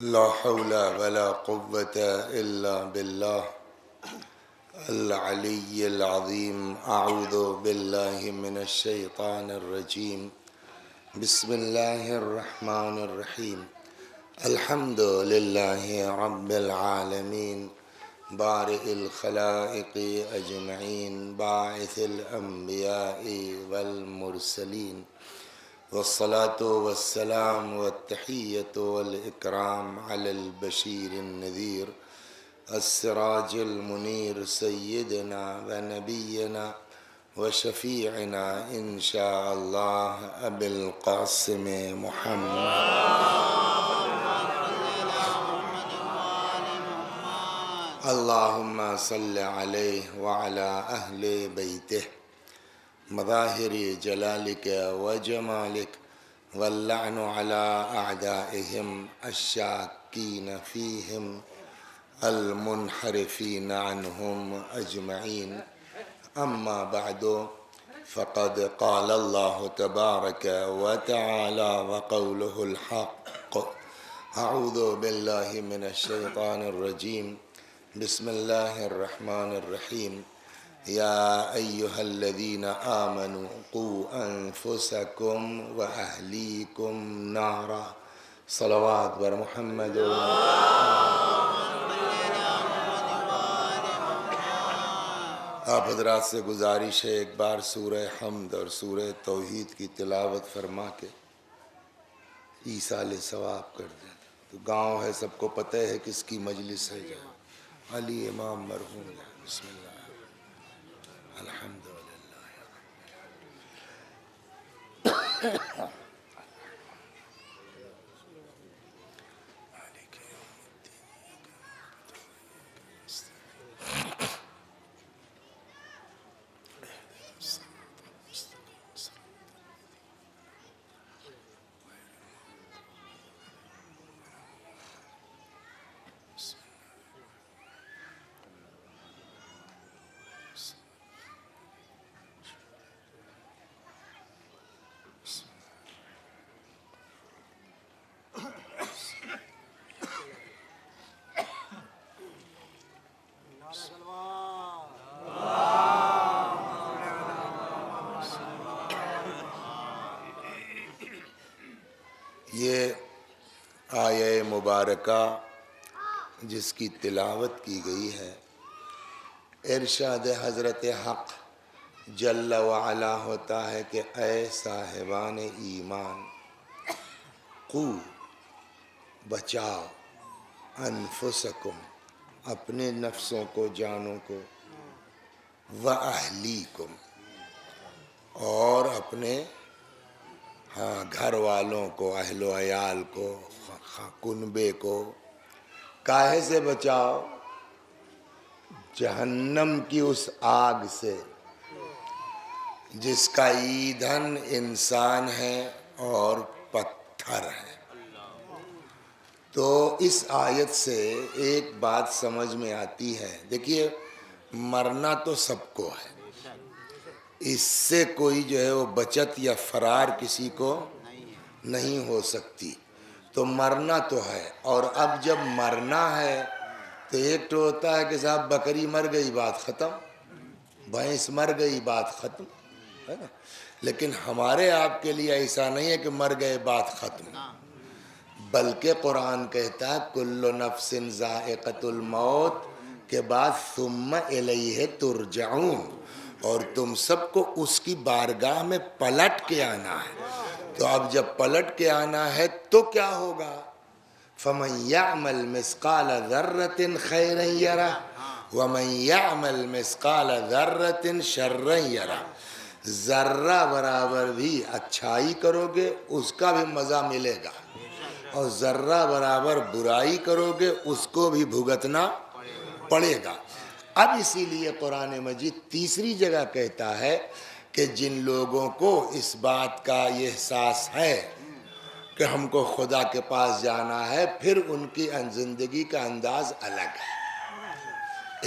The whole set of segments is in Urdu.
لا حول ولا قوة إلا بالله العلي العظيم. أعوذ بالله من الشيطان الرجيم. بسم الله الرحمن الرحيم. الحمد لله رب العالمين بارئ الخلائق أجمعين باعث الأنبياء والمرسلين، والصلاة والسلام والتحية والإكرام على البشير النذير السراج المنير سيدنا ونبينا وشفيعنا إن شاء الله أبي القاسم محمد. اللهم صل عليه وعلى أهل بيته مظاهر جلالك وجمالك، واللعن على أعدائهم الشاكين فيهم المنحرفين عنهم أجمعين. أما بعد، فقد قال الله تبارك وتعالى وقوله الحق. أعوذ بالله من الشيطان الرجيم. بسم الله الرحمن الرحيم. يا أيها الذين آمنوا قوا أنفسكم وأهليكم نارا. صلوات بر محمد. آپ حضرات سے گزارش ہے ایک بار سورہ حمد اور سورہ توحید کی تلاوت فرما کے ایصال ثواب کر دیں. تو گاؤں ہے، سب کو پتہ ہے کس کی مجلس ہے. علی امام مرحوم. بسم اللہ. الحمد للہ. یہ آیہ مبارکہ جس کی تلاوت کی گئی ہے، ارشاد حضرت حق جل وعلا ہوتا ہے کہ اے صاحبان ایمان، قو بچاؤ، انفسکم اپنے نفسوں کو، جانوں کو، وَأَهْلِيكُمْ اور اپنے گھر والوں کو، اہل و عیال کو، کنبے کو. کاہے سے بچاؤ؟ جہنم کی اس آگ سے جس کا ایندھن انسان ہے اور پتھر ہے. تو اس آیت سے ایک بات سمجھ میں آتی ہے. دیکھیے، مرنا تو سب کو ہے، اس سے کوئی جو ہے وہ بچت یا فرار کسی کو نہیں ہو سکتی. تو مرنا تو ہے، اور اب جب مرنا ہے تو ایک تو ہوتا ہے کہ صاحب بکری مر گئی بات ختم، بھینس مر گئی بات ختم ہے نا. لیکن ہمارے آپ کے لیے ایسا نہیں ہے کہ مر گئے بات ختم، بلکہ قرآن کہتا ہے کل نفس ذائقۃ الموت کے بعد ثم الیہ ترجعون، اور تم سب کو اس کی بارگاہ میں پلٹ کے آنا ہے. تو اب جب پلٹ کے آنا ہے تو کیا ہوگا؟ فَمَنْ يَعْمَلْ مِثْقَالَ ذَرَّةٍ خَيْرًا يَرَهُ وَمَنْ يَعْمَلْ مِثْقَالَ ذَرَّةٍ شَرًّا يَرَهُ. ذرہ برابر بھی اچھائی کرو گے اس کا بھی مزہ ملے گا، اور ذرہ برابر برائی کرو گے اس کو بھی بھگتنا پڑے گا. اب اسی لیے قرآن مجید تیسری جگہ کہتا ہے کہ جن لوگوں کو اس بات کا یہ احساس ہے کہ ہم کو خدا کے پاس جانا ہے، پھر ان کی زندگی کا انداز الگ ہے.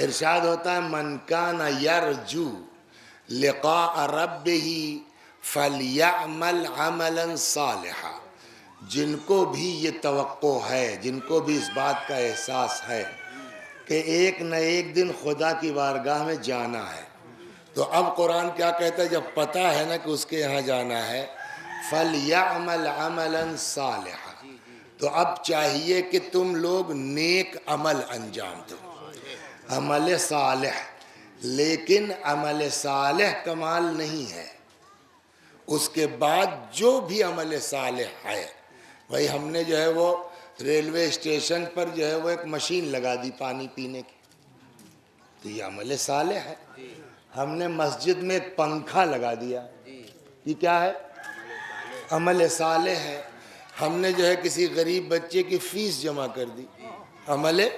ارشاد ہوتا ہے من کان یرجو لقاء ربہ فلیعمل عملا صالحا. جن کو بھی یہ توقع ہے، جن کو بھی اس بات کا احساس ہے کہ ایک نہ ایک دن خدا کی بارگاہ میں جانا ہے، تو اب قرآن کیا کہتا ہے؟ جب پتہ ہے نا کہ اس کے یہاں جانا ہے، فَلْيَعْمَلْ عَمَلًا صَالِحًا، تو اب چاہیے کہ تم لوگ نیک عمل انجام دو، عمل صالح۔ لیکن عمل صالح کمال نہیں ہے، اس کے بعد جو بھی عمل صالح ہے، بھائی ہم نے جو ہے وہ ریلوے اسٹیشن پر جو ہے وہ ایک مشین لگا دی پانی پینے کی، تو یہ عمل صالح ہے۔ ہم نے مسجد میں ایک پنکھا لگا دیا، یہ کیا ہے؟ عمل صالح ہے۔ ہم نے جو ہے کسی غریب بچے کی فیس جمع کر دی، عمل،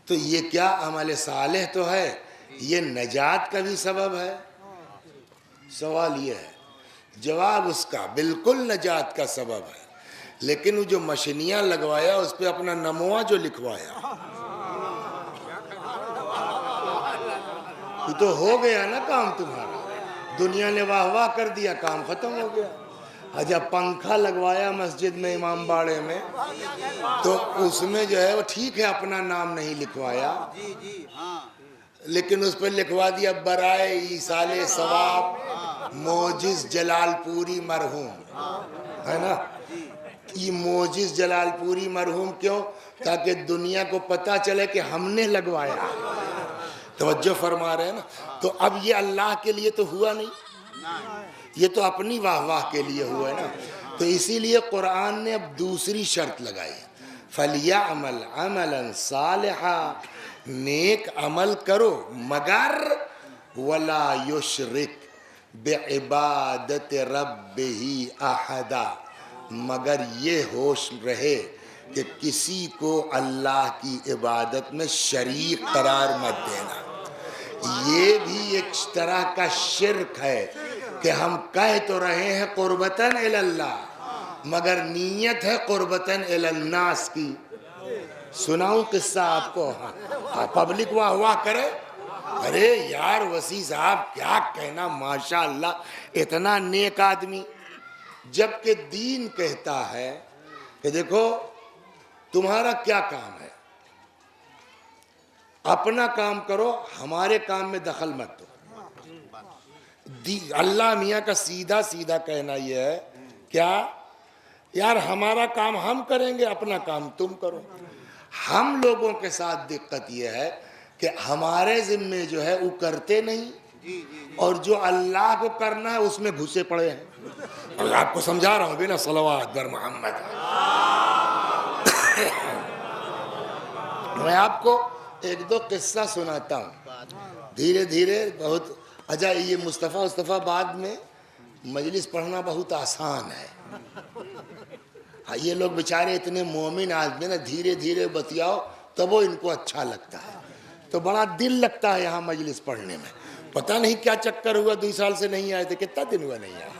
تو یہ کیا عمل صالح تو ہے، یہ نجات کا بھی سبب ہے؟ سوال یہ ہے، جواب اس کا بالکل نجات کا سبب ہے، لیکن وہ جو مشینیاں لگوایا اس پہ اپنا نموا جو لکھوایا، یہ تو ہو گیا نا کام تمہارا، دنیا نے واہ واہ کر دیا، کام ختم ہو گیا۔ جب پنکھا لگوایا مسجد میں امام باڑے میں، تو اس میں جو ہے وہ ٹھیک ہے اپنا نام نہیں لکھوایا، لیکن اس پہ لکھوا دیا برائے ایصال ثواب موجز جلال پوری مرحوم، ہے نا؟ یہ موجز جلال پوری مرحوم کیوں؟ تاکہ دنیا کو پتہ چلے کہ ہم نے لگوایا۔ توجہ فرما رہے ہیں نا؟ تو اب یہ اللہ کے لیے تو ہوا نہیں، یہ تو اپنی واہ واہ کے لیے ہوا ہے نا۔ تو اسی لیے قرآن نے اب دوسری شرط لگائی، فَلْيَعْمَلْ عَمَلًا صَالِحًا، نیک عمل کرو مگر وَلَا يُشْرِكْ بِعِبَادَةِ رَبِّهِ أَحَدًا، مگر یہ ہوش رہے کہ کسی کو اللہ کی عبادت میں شریک قرار مت دینا۔ یہ بھی ایک طرح کا شرک ہے کہ ہم کہہ تو رہے ہیں قربتاً الی اللہ، مگر نیت ہے قربتاً الی الناس کی۔ سناؤں قصہ آپ کو؟ پبلک واہ واہ کرے، ارے یار وسیع صاحب کیا کہنا، ماشاءاللہ اتنا نیک آدمی، جبکہ دین کہتا ہے کہ دیکھو تمہارا کیا کام ہے، اپنا کام کرو، ہمارے کام میں دخل مت دو۔ اللہ میاں کا سیدھا سیدھا کہنا یہ ہے، کیا یار ہمارا کام ہم کریں گے، اپنا کام تم کرو۔ ہم لوگوں کے ساتھ دقت یہ ہے کہ ہمارے ذمے جو ہے وہ کرتے نہیں، اور جو اللہ کو کرنا ہے اس میں گھسے پڑے ہیں۔ اور آپ کو سمجھا رہا ہوں بھی نا، صلوات بر محمد۔ میں آپ کو ایک دو قصہ سناتا ہوں دھیرے دھیرے، بہت اچھا۔ یہ مصطفیٰ بعد میں مجلس پڑھنا بہت آسان ہے، یہ لوگ بیچارے اتنے مومن آدمی نا، دھیرے دھیرے بتیاؤ تب وہ ان کو اچھا لگتا ہے، تو بڑا دل لگتا ہے یہاں مجلس پڑھنے میں۔ پتہ نہیں کیا چکر ہوا، 2 سال سے نہیں آئے تھے، کتنا دن ہوا نہیں آئے؟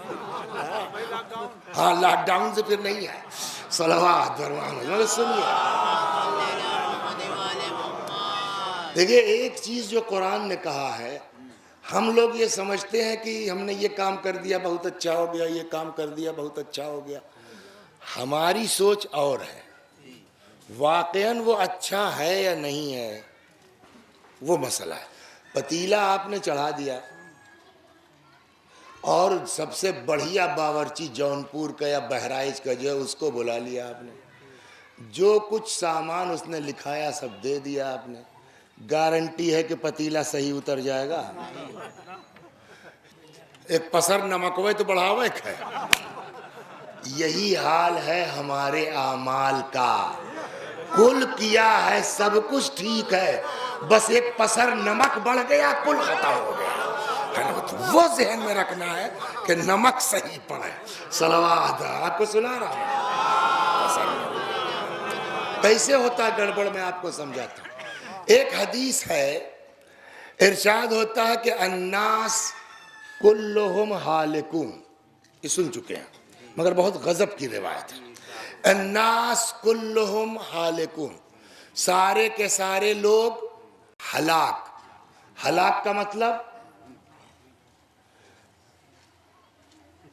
ہاں لاک ڈاؤن سے پھر نہیں آئے۔ صلوات بر محمد۔ سنیے، دیکھیے ایک چیز جو قرآن نے کہا ہے، ہم لوگ یہ سمجھتے ہیں کہ ہم نے یہ کام کر دیا بہت اچھا ہو گیا، یہ کام کر دیا بہت اچھا ہو گیا۔ ہماری سوچ اور ہے، واقعاً وہ اچھا ہے یا نہیں ہے وہ مسئلہ ہے۔ پتیلا آپ نے چڑھا دیا، اور سب سے بڑھیا باورچی جونپور کا یا بہرائچ کا جو ہے اس کو بلا لیا آپ نے، جو کچھ سامان اس نے لکھایا سب دے دیا آپ نے، گارنٹی ہے کہ پتیلا صحیح اتر جائے گا؟ ایک پسر نمکوے تو بڑھاوے ہے۔ یہی حال ہے ہمارے اعمال کا، کل کیا ہے سب کچھ ٹھیک ہے، بس ایک پسر نمک بڑھ گیا کل ختم ہو گیا۔ وہ ذہن میں رکھنا ہے کہ نمک صحیح پڑے۔ صلوات، آپ کو سنا رہا ہوں کیسے ہوتا ہے گڑبڑ، میں آپ کو سمجھاتا ہوں۔ ایک حدیث ہے، ارشاد ہوتا ہے کہ الناس کلہم ہالکون، یہ سن چکے ہیں مگر بہت غضب کی روایت ہے۔ الناس کلہم ہالکون، سارے کے سارے لوگ ہلاک۔ ہلاک کا مطلب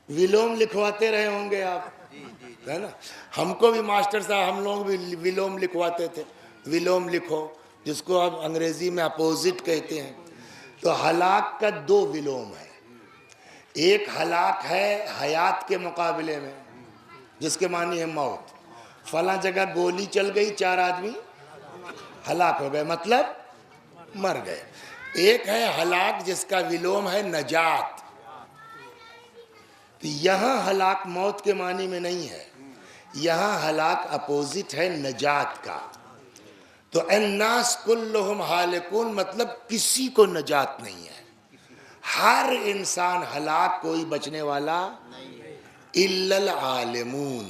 ولوم لکھواتے رہے ہوں گے آپ، ہے نا. ہم کو بھی ماسٹر صاحب ہم لوگ بھی ولوم لکھواتے تھے, ولوم لکھو, جس کو اب انگریزی میں اپوزٹ کہتے ہیں. تو ہلاک کا دو ولوم ہے. ایک ہلاک ہے حیات کے مقابلے میں, جس کے معنی ہے موت. فلاں جگہ گولی چل گئی, 4 آدمی ہلاک ہو گئے, مطلب مر گئے. ایک ہے ہلاک جس کا ولوم ہے نجات. تو یہاں ہلاک موت کے معنی میں نہیں ہے, یہاں ہلاک اپوزٹ ہے نجات کا. تو الناس کلہم ہالکون مطلب کسی کو نجات نہیں ہے, ہر انسان ہلاک, کوئی بچنے والا الا العالمون,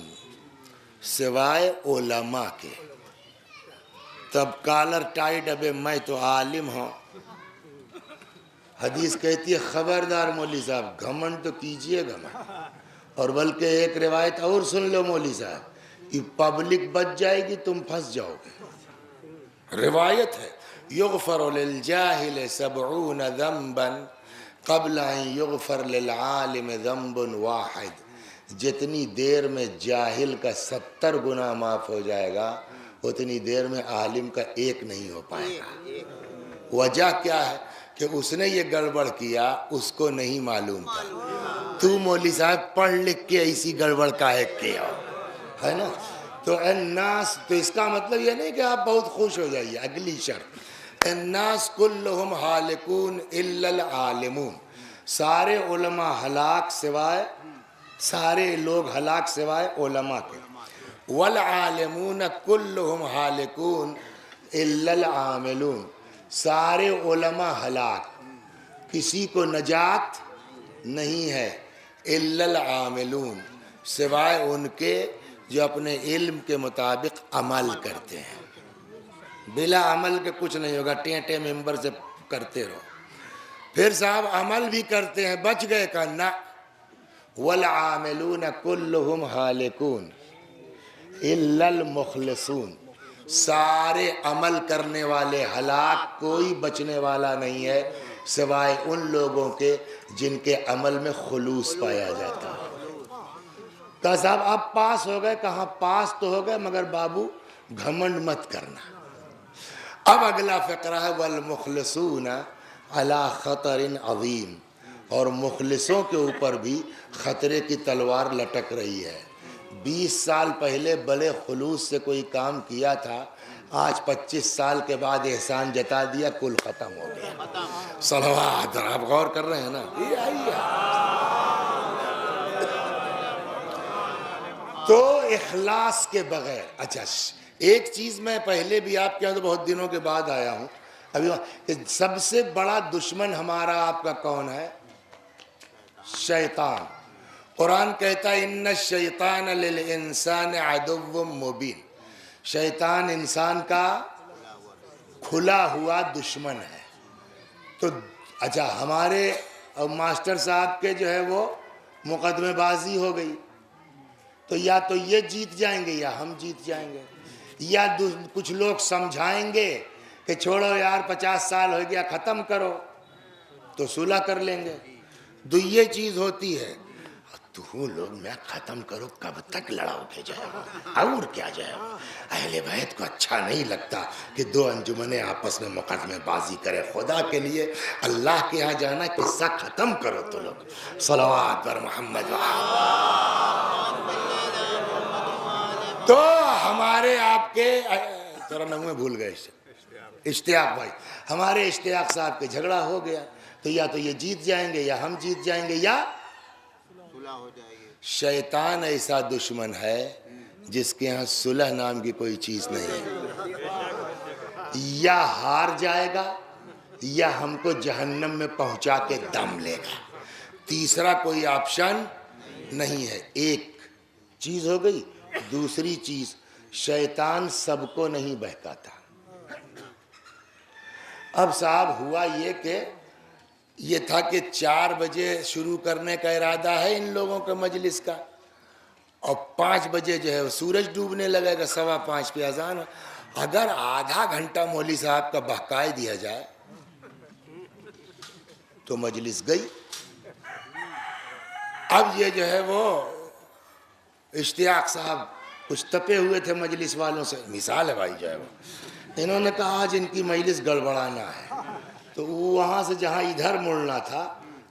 سوائے علماء کے. تب کالر ٹائٹ, ابے میں تو عالم ہوں. حدیث کہتی ہے خبردار مولوی صاحب, گھمنڈ تو کیجئے گھمنڈ. اور بلکہ ایک روایت اور سن لو مولوی صاحب, کہ پبلک بچ جائے گی, تم پھنس جاؤ گے. روایت ہے یغفر للجاہل 70 ذنبا قبل ان یغفر للعالم ذنب واحد. جتنی دیر میں جاہل کا 70 گناہ معاف ہو جائے گا, اتنی دیر میں عالم کا ایک نہیں ہو پائے گا. وجہ کیا ہے کہ اس نے یہ گڑبڑ کیا, اس کو نہیں معلوم تھا. تو مولوی صاحب پڑھ لکھ کے ایسی گڑبڑ کاہے کیا, ہے نا. تو الناس, تو اس کا مطلب یہ نہیں کہ آپ بہت خوش ہو جائیے, اگلی شرط الناس کلہم ہالکون الا العالمون, سارے علماء ہلاک سوائے, سارے لوگ ہلاک سوائے علماء کے. والعالمون کلہم ہالکون الا العاملون, سارے علماء ہلاک, کسی کو نجات نہیں ہے. الا العاملون, سوائے ان کے جو اپنے علم کے مطابق عمل کرتے ہیں. بلا عمل کے کچھ نہیں ہوگا, ٹینٹے ممبر سے کرتے رہو. پھر صاحب عمل بھی کرتے ہیں, بچ گئے کا نہ. والعاملون کلہم ہالکون الا المخلصون, سارے عمل کرنے والے ہلاک, کوئی بچنے والا نہیں ہے سوائے ان لوگوں کے جن کے عمل میں خلوص پایا جاتا ہے. کہا صاحب آپ پاس ہو گئے, کہاں پاس تو ہو گئے مگر بابو گھمنڈ مت کرنا. اب اگلا فقرہ ہے والمخلصون علی خطر عظیم, اور مخلصوں کے اوپر بھی خطرے کی تلوار لٹک رہی ہے. 20 سال پہلے بڑے خلوص سے کوئی کام کیا تھا, آج 25 سال کے بعد احسان جتا دیا, کل ختم ہو گیا. صلوات, آپ غور کر رہے ہیں نا. تو اخلاص کے بغیر, اچھا ایک چیز میں پہلے بھی آپ کے یہاں تو بہت دنوں کے بعد آیا ہوں, ابھی کہ سب سے بڑا دشمن ہمارا آپ کا کون ہے؟ شیطان. قرآن کہتا ہے ان الشیطان للانسان عدو مبین, شیطان انسان کا کھلا ہوا دشمن ہے. تو اچھا ہمارے ماسٹر صاحب کے جو ہے وہ مقدمے بازی ہو گئی, تو یا تو یہ جیت جائیں گے یا ہم جیت جائیں گے, یا کچھ لوگ سمجھائیں گے کہ چھوڑو یار 50 سال ہو گیا ختم کرو, تو صلح کر لیں گے. تو یہ چیز ہوتی ہے, تو لوگ میں ختم کرو, کب تک لڑاؤ گے جائے گا, اور کیا جائے گا. اہل بیت کو اچھا نہیں لگتا کہ دو انجمنیں آپس میں مقدمے بازی کرے. خدا کے لیے اللہ کے ہاں جانا, قصہ ختم کرو تو لوگ. صلوات پر محمد. تو ہمارے آپ کے ذرا نغمے بھول گئے, اشتیاق بھائی, ہمارے اشتیاق صاحب کے جھگڑا ہو گیا, تو یا تو یہ جیت جائیں گے یا ہم جیت جائیں گے, یا شیطان ایسا دشمن ہے جس کے ہاں صلح نام کی کوئی چیز نہیں ہے. یا ہار جائے گا یا ہم کو جہنم میں پہنچا کے دم لے گا, تیسرا کوئی آپشن نہیں ہے. ایک چیز ہو گئی. دوسری چیز, شیطان سب کو نہیں بہکاتا. اب صاحب ہوا یہ کہ یہ تھا کہ 4 بجے شروع کرنے کا ارادہ ہے ان لوگوں کے مجلس کا, اور 5 بجے جو ہے سورج ڈوبنے لگے گا, 5:15 پہ اذان. اگر آدھا گھنٹہ مولوی صاحب کا بہکائے دیا جائے تو مجلس گئی. اب یہ جو ہے وہ اشتیاق صاحب کچھ تپے ہوئے تھے مجلس والوں سے، مثال ہے بھائی جائے وہ، انہوں نے کہا آج ان کی مجلس گڑبڑانا ہے، تو وہ وہاں سے جہاں ادھر مڑنا تھا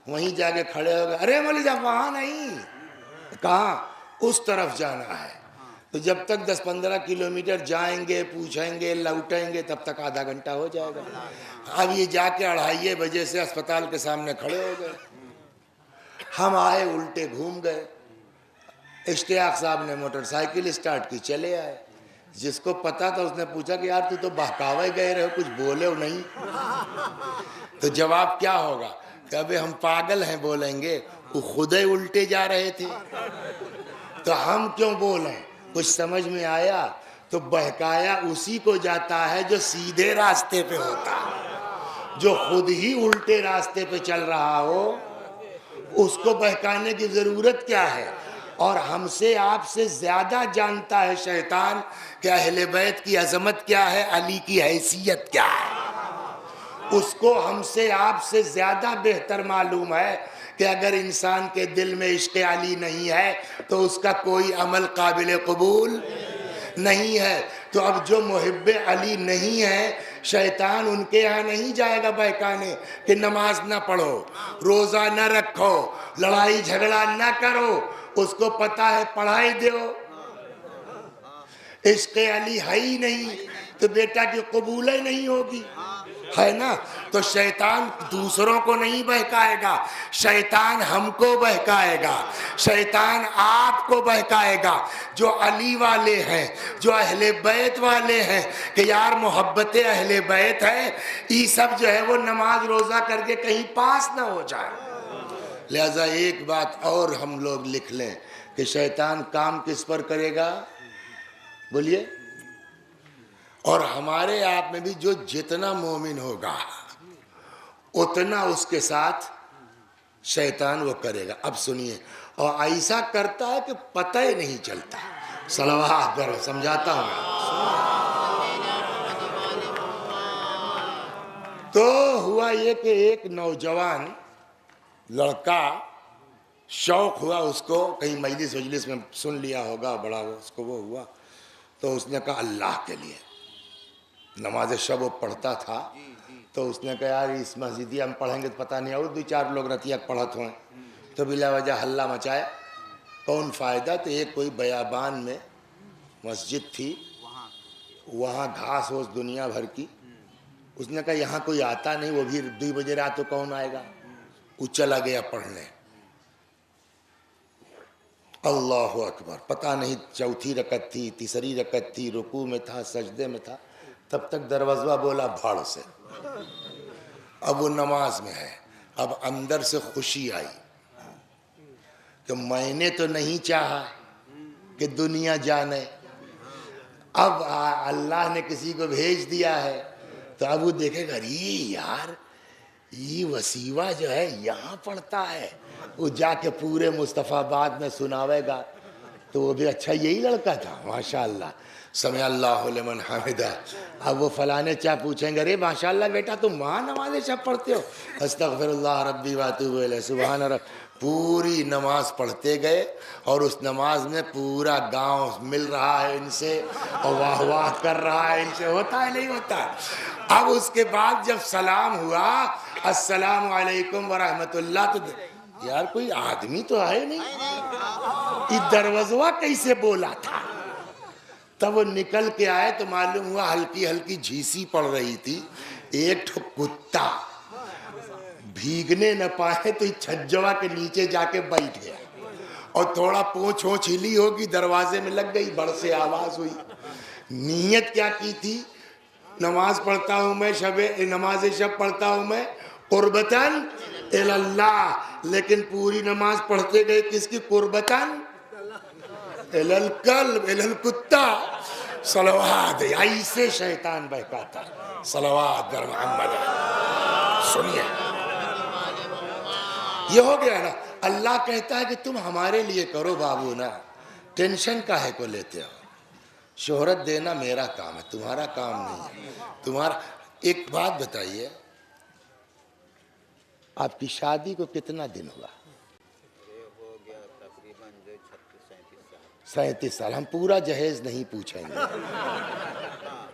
وہیں جا کے کھڑے ہو گئے، ارے مولوی صاحب وہاں نہیں، کہاں؟ اس طرف جانا ہے۔ تو جب تک 10-15 کلومیٹر جائیں گے، پوچھیں گے، لوٹیں گے، تب تک آدھا گھنٹہ ہو جائے گا۔ اب یہ جا کے 2:30 بجے سے اسپتال کے سامنے کھڑے ہو گئے، ہم آئے الٹے گھوم گئے۔ اشتیاق صاحب نے موٹر سائیکل اسٹارٹ کی، چلے آئے۔ جس کو پتا تھا اس نے پوچھا کہ یار تو بہکاوے گئے رہے ہو، کچھ بولے ہو نہیں؟ تو جواب کیا ہوگا کہ ابھی ہم پاگل ہیں بولیں گے، وہ خود ہی الٹے جا رہے تھے تو ہم کیوں بولیں؟ کچھ سمجھ میں آیا؟ تو بہکایا اسی کو جاتا ہے جو سیدھے راستے پہ ہوتا ہے، جو خود ہی الٹے راستے پہ چل رہا ہو اس کو بہکانے کی ضرورت کیا ہے؟ اور ہم سے آپ سے زیادہ جانتا ہے شیطان کہ اہل بیت کی عظمت کیا ہے، علی کی حیثیت کیا ہے۔ اس کو ہم سے آپ سے زیادہ بہتر معلوم ہے کہ اگر انسان کے دل میں عشق علی نہیں ہے تو اس کا کوئی عمل قابل قبول نہیں ہے۔ تو اب جو محب علی نہیں ہے، شیطان ان کے یہاں نہیں جائے گا بہکانے کہ نماز نہ پڑھو، روزہ نہ رکھو، لڑائی جھگڑا نہ کرو۔ اس کو پتا ہے پڑھائی دیو، عشق علی ہے ہی نہیں تو بیٹا کی قبول ہی نہیں ہوگی، ہے نا؟ تو شیطان دوسروں کو نہیں بہکائے گا، شیطان ہم کو بہکائے گا، شیطان آپ کو بہکائے گا جو علی والے ہیں، جو اہل بیت والے ہیں کہ یار محبت اہل بیت ہے، یہ سب جو ہے وہ نماز روزہ کر کے کہیں پاس نہ ہو جائے۔ لہذا ایک بات اور ہم لوگ لکھ لیں کہ شیطان کام کس پر کرے گا؟ بولیے۔ اور ہمارے آپ میں بھی جو جتنا مومن ہوگا اتنا اس کے ساتھ شیطان وہ کرے گا۔ اب سنیے، اور ایسا کرتا ہے کہ پتہ ہی نہیں چلتا۔ صلوات پر سمجھاتا ہوں۔ تو ہوا یہ کہ ایک نوجوان لڑکا شوق ہوا اس کو، کہیں مجلس میں سن لیا ہوگا، بڑا اس کو وہ ہوا، تو اس نے کہا اللہ کے لیے نماز شب وہ پڑھتا تھا، تو اس نے کہا یار اس مسجدی ہم پڑھیں گے تو پتہ نہیں اور 2-4 لوگ رتیہ پڑھت ہوئے، تو بلا وجہ حلہ مچایا، کون فائدہ؟ تو ایک کوئی بیابان میں مسجد تھی، وہاں گھاس ہوس دنیا بھر کی، اس نے کہا یہاں کوئی آتا نہیں، وہ بھی 2 بجے رات تو کون آئے گا؟ وہ چلا گیا پڑھنے۔ اللہ اکبر، پتہ نہیں چوتھی رکعت تھی، تیسری رکعت تھی، رکوع میں تھا، سجدے میں تھا، تب تک دروازہ بولا بھاڑ سے۔ اب وہ نماز میں ہے، اب اندر سے خوشی آئی کہ میں نے تو نہیں چاہا کہ دنیا جانے، اب اللہ نے کسی کو بھیج دیا ہے، تو اب وہ دیکھے گا ارے یار یہ وسیوہ جو ہے یہاں پڑھتا ہے، وہ جا کے پورے مصطفیٰ آباد میں سناوے گا، تو وہ بھی اچھا یہی لڑکا تھا، ماشاءاللہ، سمع اللہ لمن حمدہ۔ اب وہ فلانے چاہ پوچھیں گے ارے ماشاءاللہ بیٹا تم وہاں نماز شب پڑھتے ہو؟ استغفر اللہ ربی واتوب الیہ، سبحان رب۔ پوری نماز پڑھتے گئے اور اس نماز میں پورا گاؤں مل رہا ہے ان سے اور واہ واہ کر رہا ہے ان سے، ہوتا ہے نہیں ہوتا؟ اب اس کے بعد جب سلام ہوا السلام علیکم ورحمت اللہ، تو یار کوئی آدمی تو آئے نہیں، یہ دروازہ کیسے بولا تھا؟ تب وہ نکل کے آئے تو معلوم ہوا ہلکی ہلکی جھیسی پڑ رہی تھی، ایک ٹھو کتا بھیگنے نہ پائے تو چھجوا کے نیچے جا کے بیٹھ گیا اور تھوڑا پونچھ وونچھ ہلی ہوگی، دروازے میں لگ گئی، بڑھ سے آواز ہوئی۔ نیت کیا کی تھی؟ نماز پڑھتا ہوں میں، نماز شب پڑھتا ہوں میں قربتاً اللہ، لیکن پوری نماز پڑھتے گئے کس کی؟ قربتاً الالقلب الالکتا۔ صلوات، ایسے شیطان بہکاتا، صلوات در محمد۔ سنیے یہ ہو گیا نا، اللہ کہتا ہے کہ تم ہمارے لیے کرو بابو نا، ٹینشن کاہے کو لیتے ہو؟ شہرت دینا میرا کام ہے، تمہارا کام نہیں ہے۔ تمہارا ایک بات بتائیے، آپ کی شادی کو کتنا دن ہوا؟ 37 سال. ہم پورا جہیز نہیں پوچھیں گے.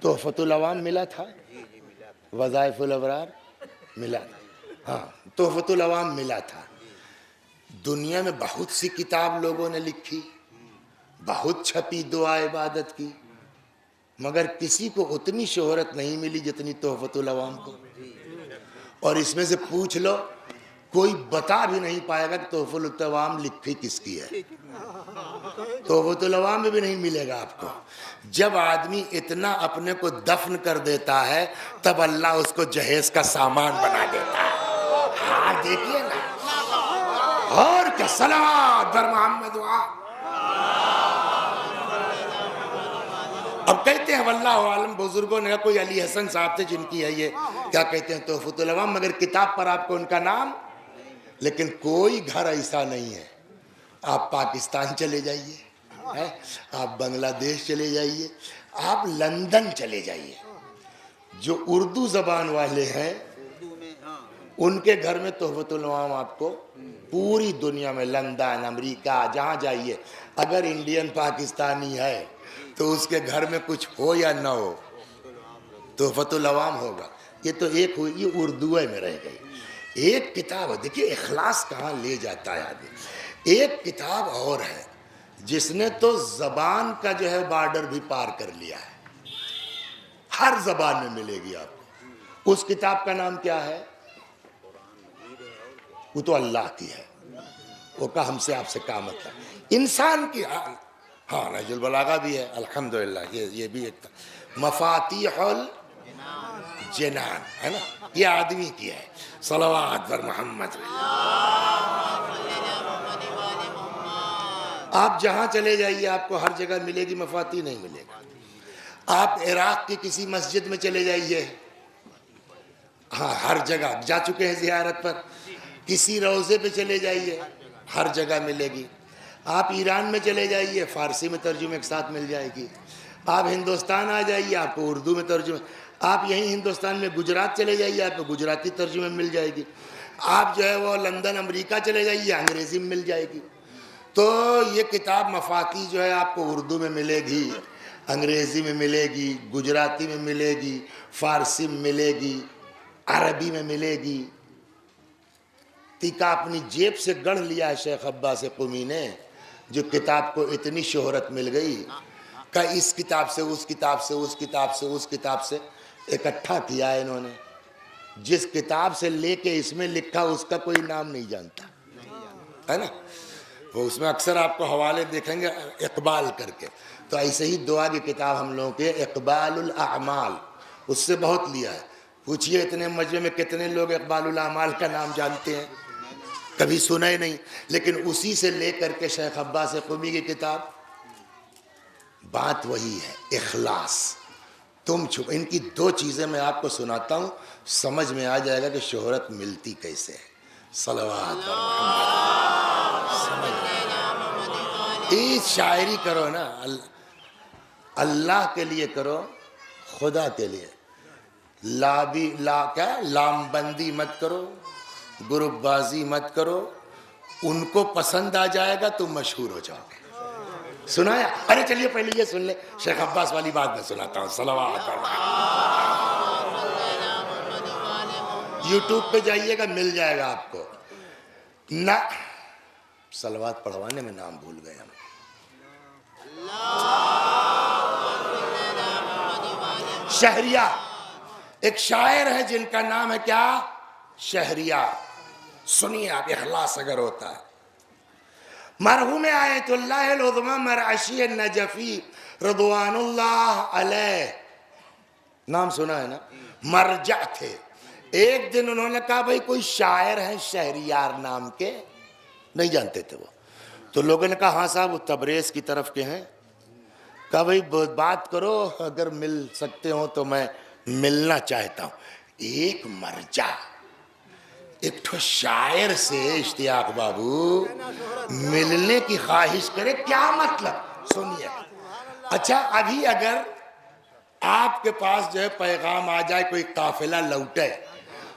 تحفۃ العوام ملا تھا, وظائف الابرار ملا تھا, ہاں تحفۃ العوام ملا تھا. دنیا میں بہت سی کتاب لوگوں نے لکھی, بہت چھپی دعا عبادت کی, مگر کسی کو اتنی شہرت نہیں ملی جتنی تحفۃ العوام کو. اور اس میں سے پوچھ لو, کوئی بتا بھی نہیں پائے گا کہ تحفۃ العوام لکھی کس کی ہے. تحفۃ العوام میں بھی نہیں ملے گا آپ کو. جب آدمی اتنا اپنے کو دفن کر دیتا ہے تب اللہ اس کو جہیز کا سامان بنا دیتا ہے. ہاں دیکھیے نا, اور کیا صلوات بر محمد وآل. اب کہتے ہیں واللہ عالم, بزرگوں نے کوئی علی حسن صاحب تھے جن کی ہے یہ, کیا کہتے ہیں تحفۃ العوام, مگر کتاب پر آپ کو ان کا نام. لیکن کوئی گھر ایسا نہیں ہے, آپ پاکستان چلے جائیے, آپ بنگلہ دیش چلے جائیے, آپ لندن چلے جائیے, جو اردو زبان والے ہیں ان کے گھر میں تحفۃ العوام آپ کو پوری دنیا میں, لندن, امریکہ, جہاں جائیے, اگر انڈین پاکستانی ہے تو اس کے گھر میں کچھ ہو یا نہ ہو تحفۃ العوام ہوگا. یہ تو ایک ہوئی, یہ اردو میں رہ گئی. ایک کتاب ہے, دیکھیے اخلاص کہاں لے جاتا ہے آدمی. ایک کتاب اور ہے جس نے تو زبان کا جو ہے بارڈر بھی پار کر لیا ہے, ہر زبان میں ملے گی آپ کو. اس کتاب کا نام کیا ہے؟ وہ تو اللہ کی ہے, وہ کا ہم سے آپ سے کام ہے. انسان کی ہاں نہج البلاغہ بھی ہے الحمدللہ, یہ بھی ایک مفاتیح الجنان ہے نا, یہ آدمی کی ہے. صلوات بر محمد. آپ جہاں چلے جائیے آپ کو ہر جگہ ملے گی, مفاتیح نہیں ملے گا. آپ عراق کی کسی مسجد میں چلے جائیے, ہاں ہر جگہ جا چکے ہیں زیارت پر, کسی روضے پہ چلے جائیے ہر جگہ ملے گی. آپ ایران میں چلے جائیے فارسی میں ترجمے ایک ساتھ مل جائے گی. آپ ہندوستان آ جائیے آپ کو اردو میں ترجمہ, آپ یہیں ہندوستان میں گجرات چلے جائیے آپ کو گجراتی ترجمے مل جائے گی. آپ جو ہے وہ لندن امریکہ چلے جائیے انگریزی میں مل جائے گی. تو یہ کتاب مفاتیح جو ہے آپ کو اردو میں ملے گی, انگریزی میں ملے گی, گجراتی میں ملے گی, فارسی میں ملے گی, عربی میں ملے گی. تیکا اپنی جیب سے گڑھ لیا ہے شیخ عباس قمی نے, جو کتاب کو اتنی شہرت مل گئی کہ اس کتاب سے اس کتاب سے اس کتاب سے اس کتاب سے اکٹھا کیا ہے انہوں نے. جس کتاب سے لے کے اس میں لکھا اس کا کوئی نام نہیں جانتا ہے نا. وہ اس میں اکثر آپ کو حوالے دیکھیں گے اقبال کر کے, تو ایسے ہی دعا کی کتاب ہم لوگوں کے اقبال الاعمال, اس سے بہت لیا ہے. پوچھئے اتنے مجمع میں کتنے لوگ اقبال الاعمال کا نام جانتے ہیں, کبھی سنا ہی نہیں. لیکن اسی سے لے کر کے شیخ عباس قمی کی کتاب, بات وہی ہے اخلاص. تم چھپ, ان کی دو چیزیں میں آپ کو سناتا ہوں, سمجھ میں آ جائے گا کہ شہرت ملتی کیسے ہے. صلوات اور محمد. شاعری کرو نا, اللہ کے لیے کرو, خدا کے لیے. لام بندی مت کرو, گروپ بازی مت کرو, ان کو پسند آ جائے گا تو مشہور ہو جاؤ گے. سنایا؟ ارے چلیے پہلے یہ سن لے, شیخ عباس والی بات میں سناتا ہوں. صلوات. یوٹیوب پہ جائیے گا مل جائے گا آپ کو. نہ صلوات پڑھوانے میں نام بھول گئے ہم. شہریار, ایک شاعر ہے جن کا نام ہے کیا؟ شہریار. سنیے آپ, اخلاص اگر ہوتا ہے. مرحوم آیت اللہ العظمی مرعشی النجفی رضوان اللہ علیہ, نام سنا ہے نا, مرجع تھے. ایک دن انہوں نے کہا بھئی کوئی شاعر ہیں شہریار نام کے, نہیں جانتے تھے وہ. تو لوگوں نے کہا ہاں صاحب وہ تبریز کی طرف کے ہیں. کہا بھئی بات کرو, اگر مل سکتے ہو تو میں ملنا چاہتا ہوں. ایک مرجع ایک تو شاعر سے اشتیاق بابو ملنے کی خواہش کرے, کیا مطلب؟ سنیے. اچھا ابھی اگر آپ کے پاس جو ہے پیغام آ جائے, کوئی قافلہ لوٹے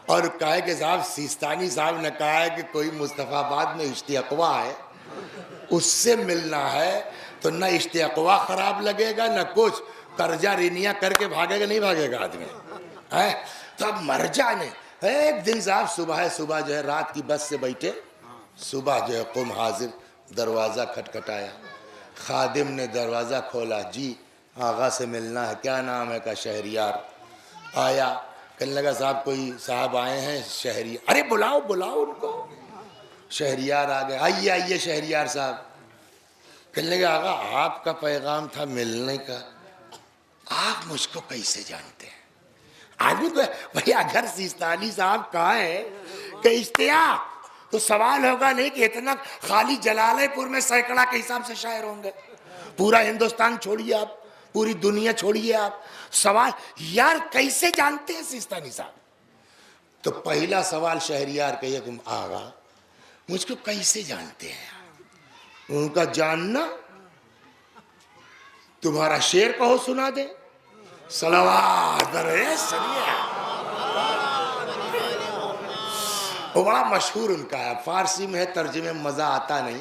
اور کہے کہ صاحب سیستانی صاحب نے کہا ہے کہ کوئی مصطفیٰ آباد میں اشتیاقوا ہے, اس سے ملنا ہے, تو نہ اشتیاقوا خراب لگے گا نہ کچھ، قرضہ رینیاں کر کے بھاگے گا نہیں بھاگے گا آدمی ہے. تو اب مر جانے. ایک دن صاحب صبح جو ہے رات کی بس سے بیٹھے، صبح جو ہے قم حاضر، دروازہ کھٹکھٹایا، خادم نے دروازہ کھولا، جی آغا سے ملنا ہے. کیا نام ہے؟ کا شہریار. آیا، کہنے لگا صاحب کوئی صاحب آئے ہیں شہریار. ارے بلاؤ ان کو. شہریار آ گئے. آئیے شہریار صاحب. کہنے لگا آغا آپ کا پیغام تھا ملنے کا، آپ مجھ کو کیسے جانتے ہیں؟ آدمی کو بھئی اگر سیستانی صاحب کہا ہے کہ اشتیاق، تو سوال ہوگا نہیں کہ اتنا خالی جلالہ پور میں سینکڑا کے حساب سے شاعر ہوں گے. پورا ہندوستان چھوڑیے آپ، پوری دنیا چھوڑیے آپ، سوال یار کیسے جانتے ہیں سیستانی صاحب؟ تو پہلا سوال شہریار کہیے کہ آغا مجھ کو کیسے جانتے ہیں؟ ان کا جاننا تمہارا شعر کہو سنا دے. صلوات سنیے، وہ بڑا مشہور ان کا ہے، فارسی میں ہے، ترجمے میں مزہ آتا نہیں،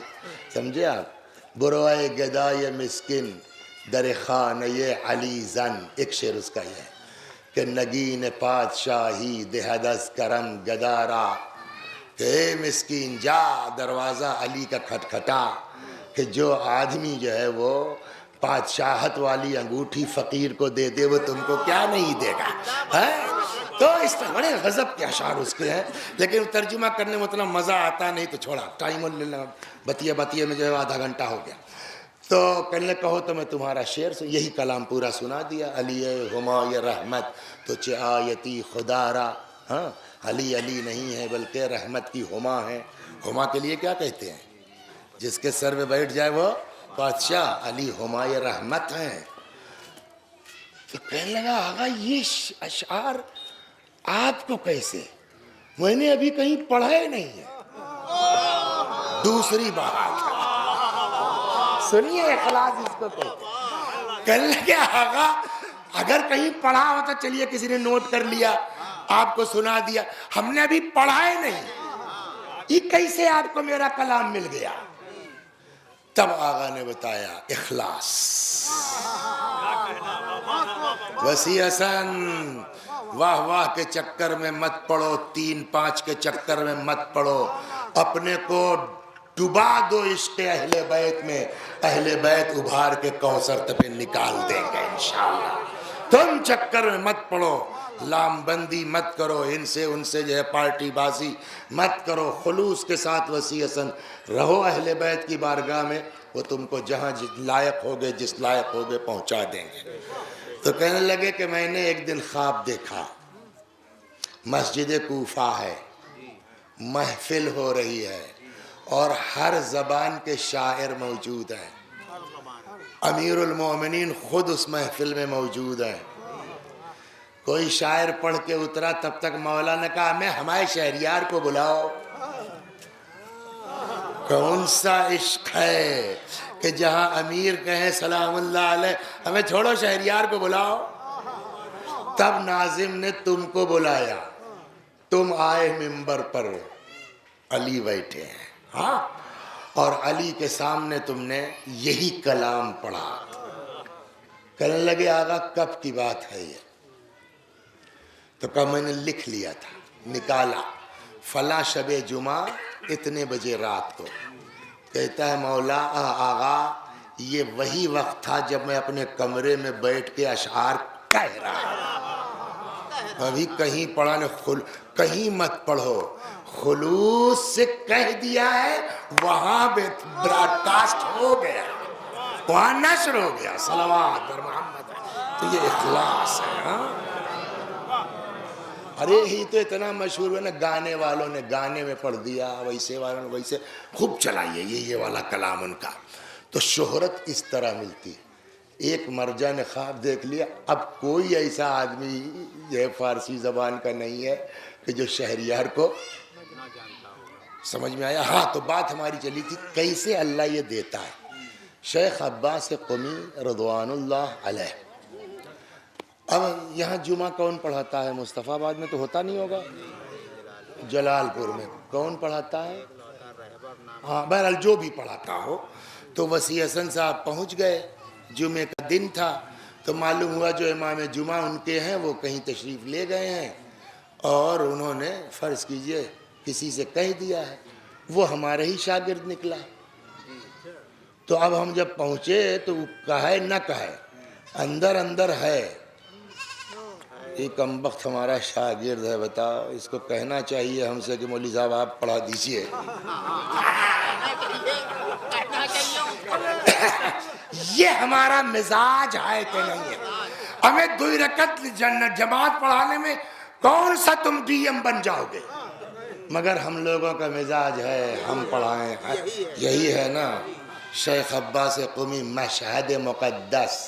سمجھے آپ. بروئے گدائے مسکن در خانہ علی زن، ایک شعر اس کا یہ ہے کہ نگین پادشاہی دہد از کرم گدارا، اے مسکین جا دروازہ علی کا کھٹکھٹا، کہ جو آدمی جو ہے وہ بادشاہت والی انگوٹھی فقیر کو دے دے وہ تم کو کیا نہیں دے گا. تو اس طرح بڑے غضب کے اشعار اس کے ہیں، لیکن ترجمہ کرنے میں اتنا مزہ آتا نہیں تو چھوڑا، ٹائم بتیے میں جو ہے آدھا گھنٹہ ہو گیا. تو کہنے کہو تو میں تمہارا شعر سے یہی کلام پورا سنا دیا. علی ہمایہ رحمت تو چے آیتی خدا را. ہاں علی نہیں ہے بلکہ رحمت کی ہما ہے. ہما کے لیے کیا کہتے ہیں؟ جس کے سر میں بیٹھ جائے وہ بادشاہ. علی ہمایہ رحمت ہیں. تو کہنے لگا آغا یہ اشعار آپ کو کیسے؟ میں نے ابھی کہیں پڑھا ہی نہیں ہے. دوسری بات سنیے، اخلاص اس کو کہتے. کہنے لگا آغا اگر کہیں پڑھا ہو تو چلیے کسی نے نوٹ کر لیا، آپ کو سنا دیا، ہم نے ابھی پڑھا ہی نہیں، یہ کیسے آپ کو میرا کلام مل گیا؟ تب آغا نے بتایا اخلاص. وسیع حسن واہ کے چکر میں مت پڑو، 3-5 کے چکر میں مت پڑو، اپنے کو ڈبا دو عشق اہل بیت میں، اہل بیت ابھار کے کوثر تمہیں نکال دیں گے انشاءاللہ. تم چکر میں مت پڑو، لام بندی مت کرو، ان سے جو ہے پارٹی بازی مت کرو، خلوص کے ساتھ وسیع حسن رہو اہل بیت کی بارگاہ میں، وہ تم کو جہاں لائق ہوگے جس لائق ہوگے پہنچا دیں گے. تو کہنے لگے کہ میں نے ایک دن خواب دیکھا، مسجد کوفہ ہے، محفل ہو رہی ہے اور ہر زبان کے شاعر موجود ہیں، امیر المومنین خود اس محفل میں موجود ہیں. کوئی شاعر پڑھ کے اترا، تب تک مولا نے کہا میں ہمارے شہریار کو بلاؤ. کون سا عشق ہے کہ جہاں امیر کہیں سلام اللہ علیہ، ہمیں چھوڑو شہریار کو بلاؤ. تب ناظم نے تم کو بلایا، تم آئے منبر پر، علی بیٹھے ہیں، ہاں، اور علی کے سامنے تم نے یہی کلام پڑھا. کہنے لگے آغا کب کی بات ہے یہ؟ تو کہا میں نے لکھ لیا تھا، نکالا، فلاں شب جمعہ اتنے بجے رات کو. کہتا ہے مولا آغا یہ وہی وقت تھا جب میں اپنے کمرے میں بیٹھ کے اشعار کہہ رہا ہوں. ابھی کہیں پڑھا نے، کہیں مت پڑھو، خلوص سے کہہ دیا ہے، وہاں براڈ کاسٹ ہو گیا، وہاں نشر ہو گیا. صلوات بر محمد. تو یہ اخلاص ہے. ہاں ارے ہی تو اتنا مشہور ہے نا، گانے والوں نے گانے میں پڑھ دیا، ویسے والوں نے ویسے خوب چلائیے یہ والا کلام ان کا. تو شہرت اس طرح ملتی. ایک مرجع نے خواب دیکھ لیا، اب کوئی ایسا آدمی یہ فارسی زبان کا نہیں ہے کہ جو شہریار کو سمجھ میں آیا. ہاں تو بات ہماری چلی تھی کیسے اللہ یہ دیتا ہے. شیخ عباس قمی رضوان اللہ علیہ. اب یہاں جمعہ کون پڑھاتا ہے؟ مصطفیٰ آباد میں تو ہوتا نہیں ہوگا، جلال پور میں کون پڑھاتا ہے؟ ہاں بہرحال جو بھی پڑھاتا ہو، تو وسیع حسن صاحب پہنچ گئے، جمعے کا دن تھا، تو معلوم ہوا جو امام جمعہ ان کے ہیں وہ کہیں تشریف لے گئے ہیں، اور انہوں نے فرض کیجئے کسی سے کہہ دیا ہے، وہ ہمارے ہی شاگرد نکلا۔ تو اب ہم جب پہنچے تو کہے نہ کہے، اندر اندر ہے ایک کمبخت ہمارا شاگرد ہے، بتاؤ اس کو کہنا چاہیے ہم سے کہ مولوی صاحب آپ پڑھا دیجئے۔ یہ ہمارا مزاج ہے کہ نہیں ہے؟ ہمیں 2 رکعت جماعت پڑھانے میں کون سا تم ڈی ایم بن جاؤ گے، مگر ہم لوگوں کا مزاج ہے ہم پڑھائیں۔ یہی ہے نا شیخ عباس قمی مشہد مقدس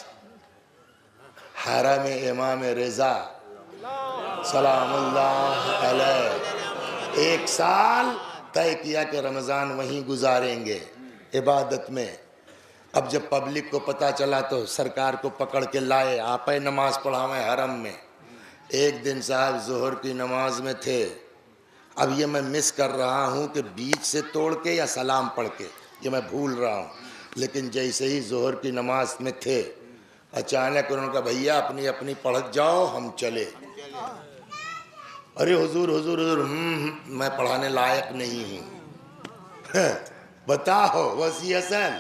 حرم امام رضا سلام اللہ علیہ، 1 سال طے کیا کہ رمضان وہیں گزاریں گے عبادت میں۔ اب جب پبلک کو پتہ چلا تو سرکار کو پکڑ کے لائے، آپ نماز پڑھاویں حرم میں۔ ایک دن صاحب ظہر کی نماز میں تھے، اب یہ میں مس کر رہا ہوں کہ بیچ سے توڑ کے یا سلام پڑھ کے، یہ میں بھول رہا ہوں، لیکن جیسے ہی ظہر کی نماز میں تھے اچانک انہوں نے کہا بھیا اپنی اپنی پڑھ جاؤ ہم چلے۔ ارے حضور حضور حضور میں پڑھانے لائق نہیں ہوں۔ بتاؤ وسیع حسن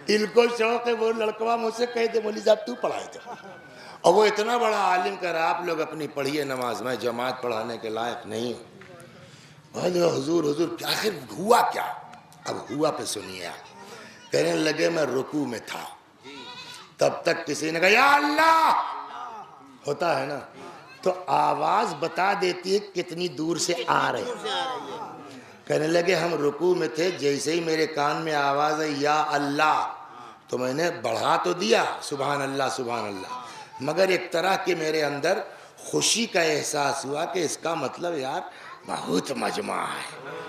ان کو شوق ہے، وہ لڑکوا مجھ سے کہہ دے مولوی صاحب تو پڑھائے تھے، اور وہ اتنا بڑا عالم کر آپ لوگ اپنی پڑھیے نماز، میں جماعت پڑھانے کے لائق نہیں ہوں۔ حضور حضور آخر ہوا کیا؟ اب ہوا پہ سنیے آپ۔ کہنے لگے میں رکوع میں تھا، تب تک کسی نے کہا یا اللہ، ہوتا ہے نا، تو آواز بتا دیتی ہے کتنی دور سے آ رہے۔ کہنے لگے ہم رکوع میں تھے، جیسے ہی میرے کان میں آواز ہے یا اللہ، تو میں نے بڑھا تو دیا سبحان اللہ سبحان اللہ، مگر ایک طرح کے میرے اندر خوشی کا احساس ہوا کہ اس کا مطلب یار بہت مجمع ہے،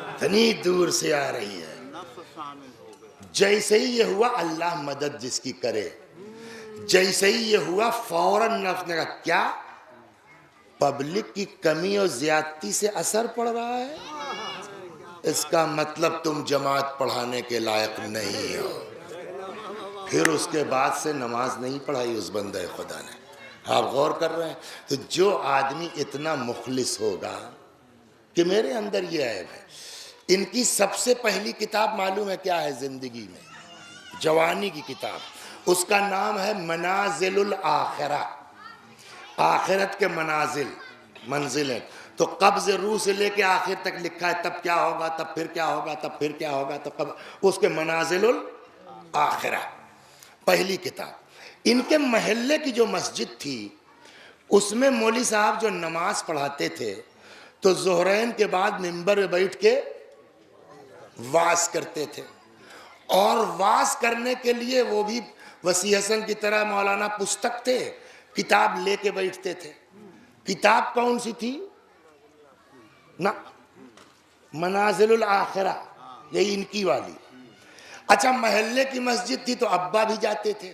اتنی دور سے آ رہی ہے۔ جیسے ہی یہ ہوا اللہ مدد جس کی کرے، جیسے ہی یہ ہوا فوراً نفس نے کہا کیا پبلک کی کمی اور زیادتی سے اثر پڑ رہا ہے؟ اس کا مطلب تم جماعت پڑھانے کے لائق نہیں ہو۔ پھر اس کے بعد سے نماز نہیں پڑھائی اس بندہ خدا نے۔ آپ غور کر رہے ہیں؟ تو جو آدمی اتنا مخلص ہوگا کہ میرے اندر یہ عیب ہے، ان کی سب سے پہلی کتاب معلوم ہے کیا ہے زندگی میں؟ جوانی کی کتاب، اس کا نام ہے منازل الآخرہ، آخرت کے منازل، منزلیں۔ تو قبض روح سے لے کے آخر تک لکھا ہے، تب کیا ہوگا، تب پھر کیا ہوگا، تب پھر کیا ہوگا، تب اس کے منازل الآخرہ پہلی کتاب۔ ان کے محلے کی جو مسجد تھی اس میں مولوی صاحب جو نماز پڑھاتے تھے تو ظہرین کے بعد منبر میں بیٹھ کے واز کرتے تھے، اور واز کرنے کے لیے وہ بھی وسیع حسن کی طرح مولانا پستک تھے، کتاب لے کے بیٹھتے تھے۔ کتاب کون سی تھی؟ نا منازل الآخرہ، یہی ان کی والی۔ اچھا محلے کی مسجد تھی تو ابا بھی جاتے تھے۔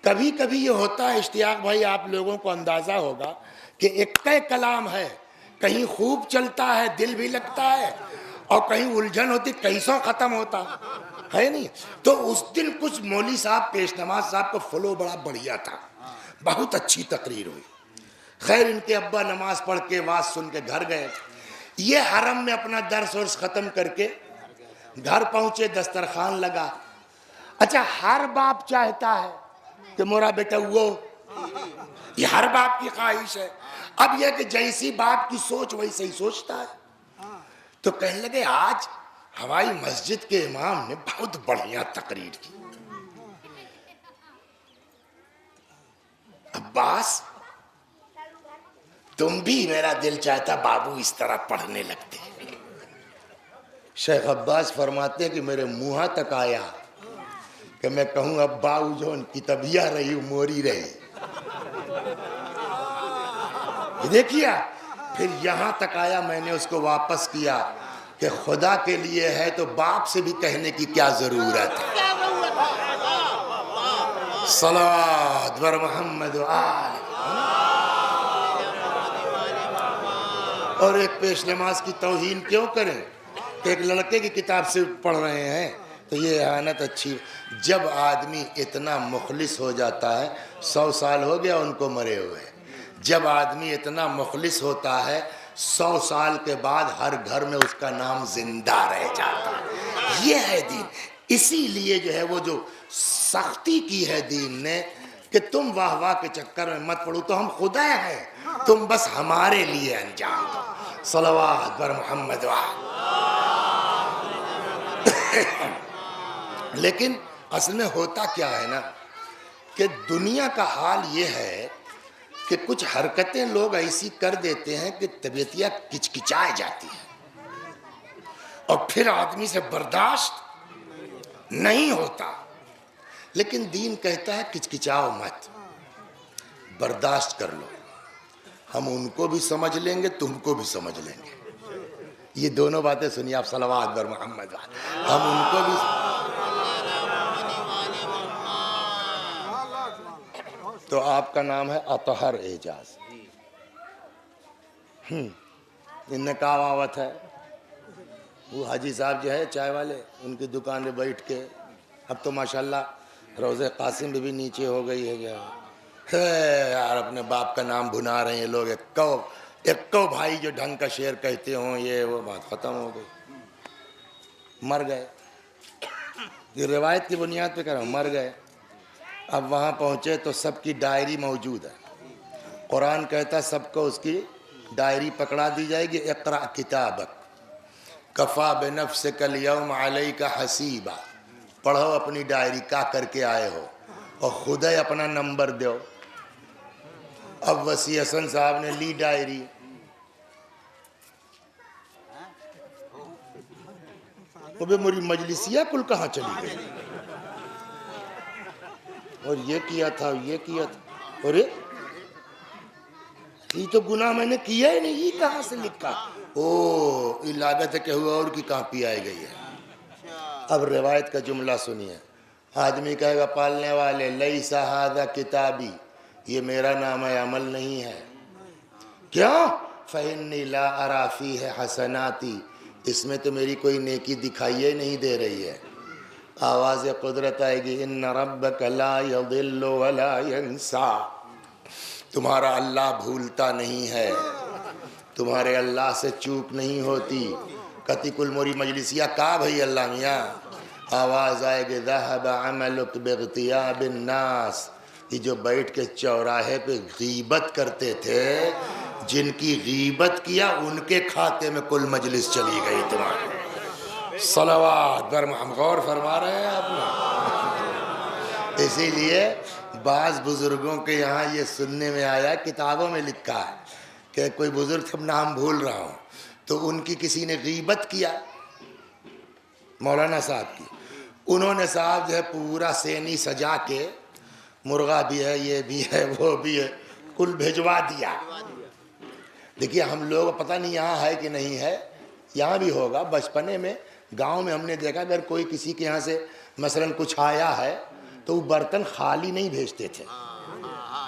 کبھی کبھی یہ ہوتا ہے اشتیاق بھائی، آپ لوگوں کو اندازہ ہوگا کہ ایک کلام ہے، کہیں خوب چلتا ہے دل بھی لگتا ہے، اور کہیں الجھن ہوتی کیسوں ختم ہوتا ہے نہیں۔ تو اس دن کچھ مولوی صاحب پیش نماز صاحب کا فلو بڑا بڑھیا تھا، بہت اچھی تقریر ہوئی۔ خیر ان کے ابا نماز پڑھ کے واز سن کے گھر گئے، یہ حرم میں اپنا درس ورس ختم کر کے گھر پہنچے، دسترخوان لگا۔ اچھا ہر باپ چاہتا ہے کہ میرا بیٹا وہ، یہ ہر باپ کی خواہش ہے۔ اب یہ کہ جیسی باپ کی سوچ ویسے ہی سوچتا ہے۔ تو کہنے لگے آج ہماری مسجد کے امام نے بہت بڑھیا تقریر کی، عباس تم بھی، میرا دل چاہتا بابو اس طرح پڑھنے لگتے۔ شیخ عباس فرماتے ہیں کہ میرے منہ تک آیا کہ میں کہوں ابا جو ان کی طبیعہ رہی موری رہی۔ دیکھیا پھر یہاں تک آیا، میں نے اس کو واپس کیا کہ خدا کے لیے ہے تو باپ سے بھی کہنے کی کیا ضرورت ہے۔ صلوات بر محمد و آل۔ اور ایک پیش نماز کی توہین کیوں کریں کہ ایک لڑکے کی کتاب سے پڑھ رہے ہیں تو یہ اہانت اچھی. جب آدمی اتنا مخلص ہو جاتا ہے, 100 سال ہو گیا ان کو مرے ہوئے, جب آدمی اتنا مخلص ہوتا ہے 100 سال کے بعد ہر گھر میں اس کا نام زندہ رہ جاتا ہے. یہ ہے دین. اسی لیے جو ہے وہ جو سختی کی ہے دین نے کہ تم واہ واہ کے چکر میں مت پڑو, تو ہم خدا ہیں, تم بس ہمارے لیے انجام دو. صلوات بر محمد لیکن اصل میں ہوتا کیا ہے نا کہ دنیا کا حال یہ ہے کہ کچھ حرکتیں لوگ ایسی کر دیتے ہیں کہ طبیعتیاں کچکچائے جاتی ہیں اور پھر آدمی سے برداشت نہیں ہوتا. لیکن دین کہتا ہے کچکچاؤ مت, برداشت کر لو, ہم ان کو بھی سمجھ لیں گے تم کو بھی سمجھ لیں گے. یہ دونوں باتیں سنیے آپ, صلوات بر محمد. ہم ان کو بھی. تو آپ کا نام ہے اطہر اعجاز. ان نے کہا آوت ہے وہ حاجی صاحب جو ہے چائے والے, ان کی دکان پہ بیٹھ کے, اب تو ماشاءاللہ روضہ قاسم بھی نیچے ہو گئی ہے یار, اپنے باپ کا نام بھنا رہے ہیں لوگ. ایک بھائی جو ڈھنگ کا شعر کہتے ہوں یہ وہ بات ختم ہو گئی, مر گئے. یہ روایت کی بنیاد پہ کہہ رہا ہوں, مر گئے. اب وہاں پہنچے تو سب کی ڈائری موجود ہے. قرآن کہتا سب کو اس کی ڈائری پکڑا دی جائے گی, اقرأ کتابک کفا بنفسک الیوم علیک حسیبا. پڑھو اپنی ڈائری, کیا کر کے آئے ہو, اور خود ہی اپنا نمبر دو. اب وسیع حسن صاحب نے لی ڈائری, وہ بھی میری مجلسیہ کل کہاں چلی گئی, اور یہ کیا تھا یہ کیا تھا, اور یہ تو گناہ میں نے کیا ہی نہیں, یہ کہاں سے لکھا, یہ لاگت ہے کہ ہوا اور کی کاپی آئی گئی ہے. اب روایت کا جملہ سنیے. آدمی کہے گا پالنے والے لیس ھذا کتابی, یہ میرا نام عمل نہیں ہے. کیوں؟ فإنی لا ارى فیہ حسناتی, اس میں تو میری کوئی نیکی دکھائیے نہیں دے رہی ہے. آواز قدرت آئے گی, ان ربک لا یضل ولا ینسا. تمہارا اللہ بھولتا نہیں ہے, تمہارے اللہ سے چوک نہیں ہوتی. کتی کل موری مجلسیہ کا بھئی اللہ میاں. آواز آئے گی ذہب عملک باغتیاب الناس. یہ جو بیٹھ کے چوراہے پہ غیبت کرتے تھے, جن کی غیبت کیا ان کے کھاتے میں کل مجلس چلی گئی تمہاری. صلوات بر محمد. غور فرما رہے ہیں آپ نے. اسی لیے بعض بزرگوں کے یہاں یہ سننے میں آیا, کتابوں میں لکھا ہے کہ کوئی بزرگ, سب نام بھول رہا ہوں, تو ان کی کسی نے غیبت کیا مولانا صاحب کی. انہوں نے صاحب جو ہے پورا سینی سجا کے, مرغا بھی ہے یہ بھی ہے وہ بھی ہے, کل بھیجوا دیا. دیکھیے ہم لوگ پتہ نہیں یہاں ہے کہ نہیں ہے, یہاں بھی ہوگا. بچپنے میں گاؤں میں ہم نے دیکھا اگر کوئی کسی کے یہاں سے مثلاً کچھ آیا ہے تو وہ برتن خالی نہیں بھیجتے تھے,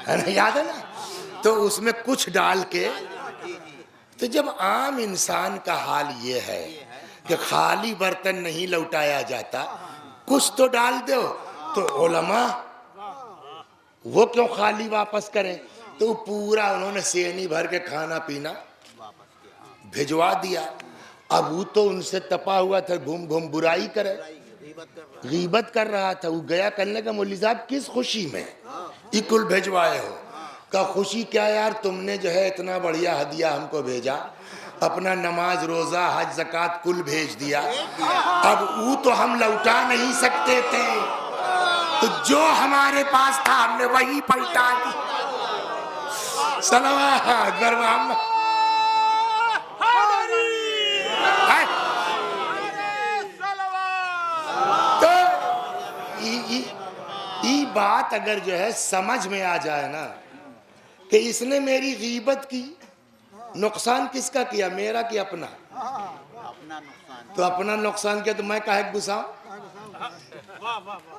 ہے نا, یاد ہے نا, تو اس میں کچھ ڈال کے. تو جب عام انسان کا حال یہ ہے کہ خالی برتن نہیں لوٹایا جاتا, کچھ تو ڈال دو, تو علماء وہ کیوں خالی واپس کریں, تو پورا انہوں نے سینی بھر کے کھانا پینا بھجوا دیا. اب وہ تو ان سے تپا ہوا تھا, گھوم گھوم برائی کرے, غیبت کر رہا تھا. وہ گیا کرنے کا, مولوی صاحب کس خوشی میں یہ کل بھجوائے ہو؟ کہ خوشی کیا یار, تم نے جو ہے اتنا بڑھیا ہدیہ ہم کو بھیجا, اپنا نماز روزہ حج زکوٰۃ کل بھیج دیا. اب وہ تو ہم لوٹا نہیں سکتے تھے, تو جو ہمارے پاس تھا ہم نے وہی پلٹا دی. صلوات بر محمد. تو یہ بات اگر جو ہے سمجھ میں آ جائے نا کہ اس نے میری غیبت کی, نقصان کس کا کیا, میرا کہ اپنا؟ تو اپنا نقصان کیا تو میں کاہے گساؤں.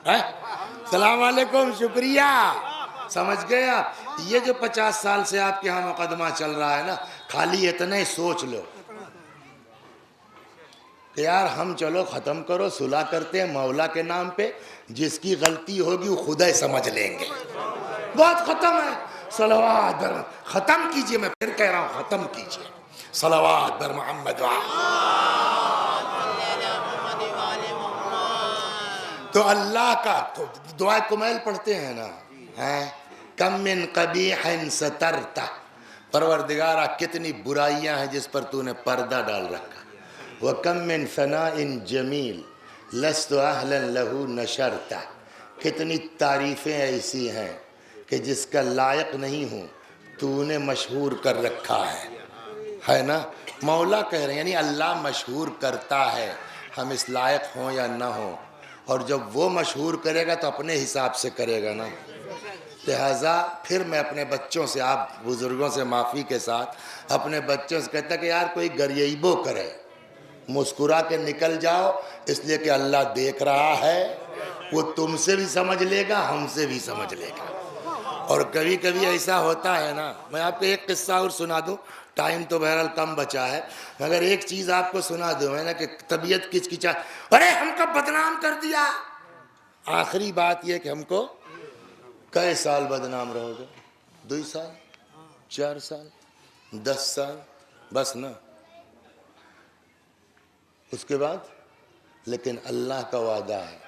السلام علیکم, شکریہ. سمجھ گئے آپ. یہ جو 50 سال سے آپ کے ہاں مقدمہ چل رہا ہے نا, خالی اتنے سوچ لو کہ یار ہم چلو ختم کرو، صلح کرتے ہیں مولا کے نام پہ، جس کی غلطی ہوگی وہ خدا ہی سمجھ لیں گے، بات ختم ہے۔ صلوات بر ختم کیجئے، میں پھر کہہ رہا ہوں ختم کیجئے، صلوات بر محمد تو اللہ کا دعائے کمیل پڑھتے ہیں نا، کم من قبیح سترتہ، پروردگارہ کتنی برائیاں ہیں جس پر تو نے پردہ ڈال رکھا، وَكَم مِّن ثَنَاءٍ جَمِيلٍ لَسْتُ أَهْلًا لَهُ نَشَرْتَ، کتنی تعریفیں ایسی ہیں کہ جس کا لائق نہیں ہوں تو نے مشہور کر رکھا ہے نا۔ مولا کہہ رہے ہیں یعنی اللہ مشہور کرتا ہے، ہم اس لائق ہوں یا نہ ہوں، اور جب وہ مشہور کرے گا تو اپنے حساب سے کرے گا نا۔ لہٰذا پھر میں اپنے بچوں سے، آپ بزرگوں سے معافی کے ساتھ اپنے بچوں سے کہتا کہ یار کوئی گریبو کرے، مسکرا کے نکل جاؤ، اس لیے کہ اللہ دیکھ رہا ہے، وہ تم سے بھی سمجھ لے گا، ہم سے بھی سمجھ لے گا۔ اور کبھی کبھی ایسا ہوتا ہے نا، میں آپ کو ایک قصہ اور سنا دوں، ٹائم تو بہرحال کم بچا ہے، مگر ایک چیز آپ کو سنا دوں ہے نا کہ طبیعت کچکچا، ارے ہم کو بدنام کر دیا۔ آخری بات یہ کہ ہم کو کئے سال بدنام رہو گے؟ 2 سال، 4 سال، 10 سال، بس نا، اس کے بعد لیکن اللہ کا وعدہ ہے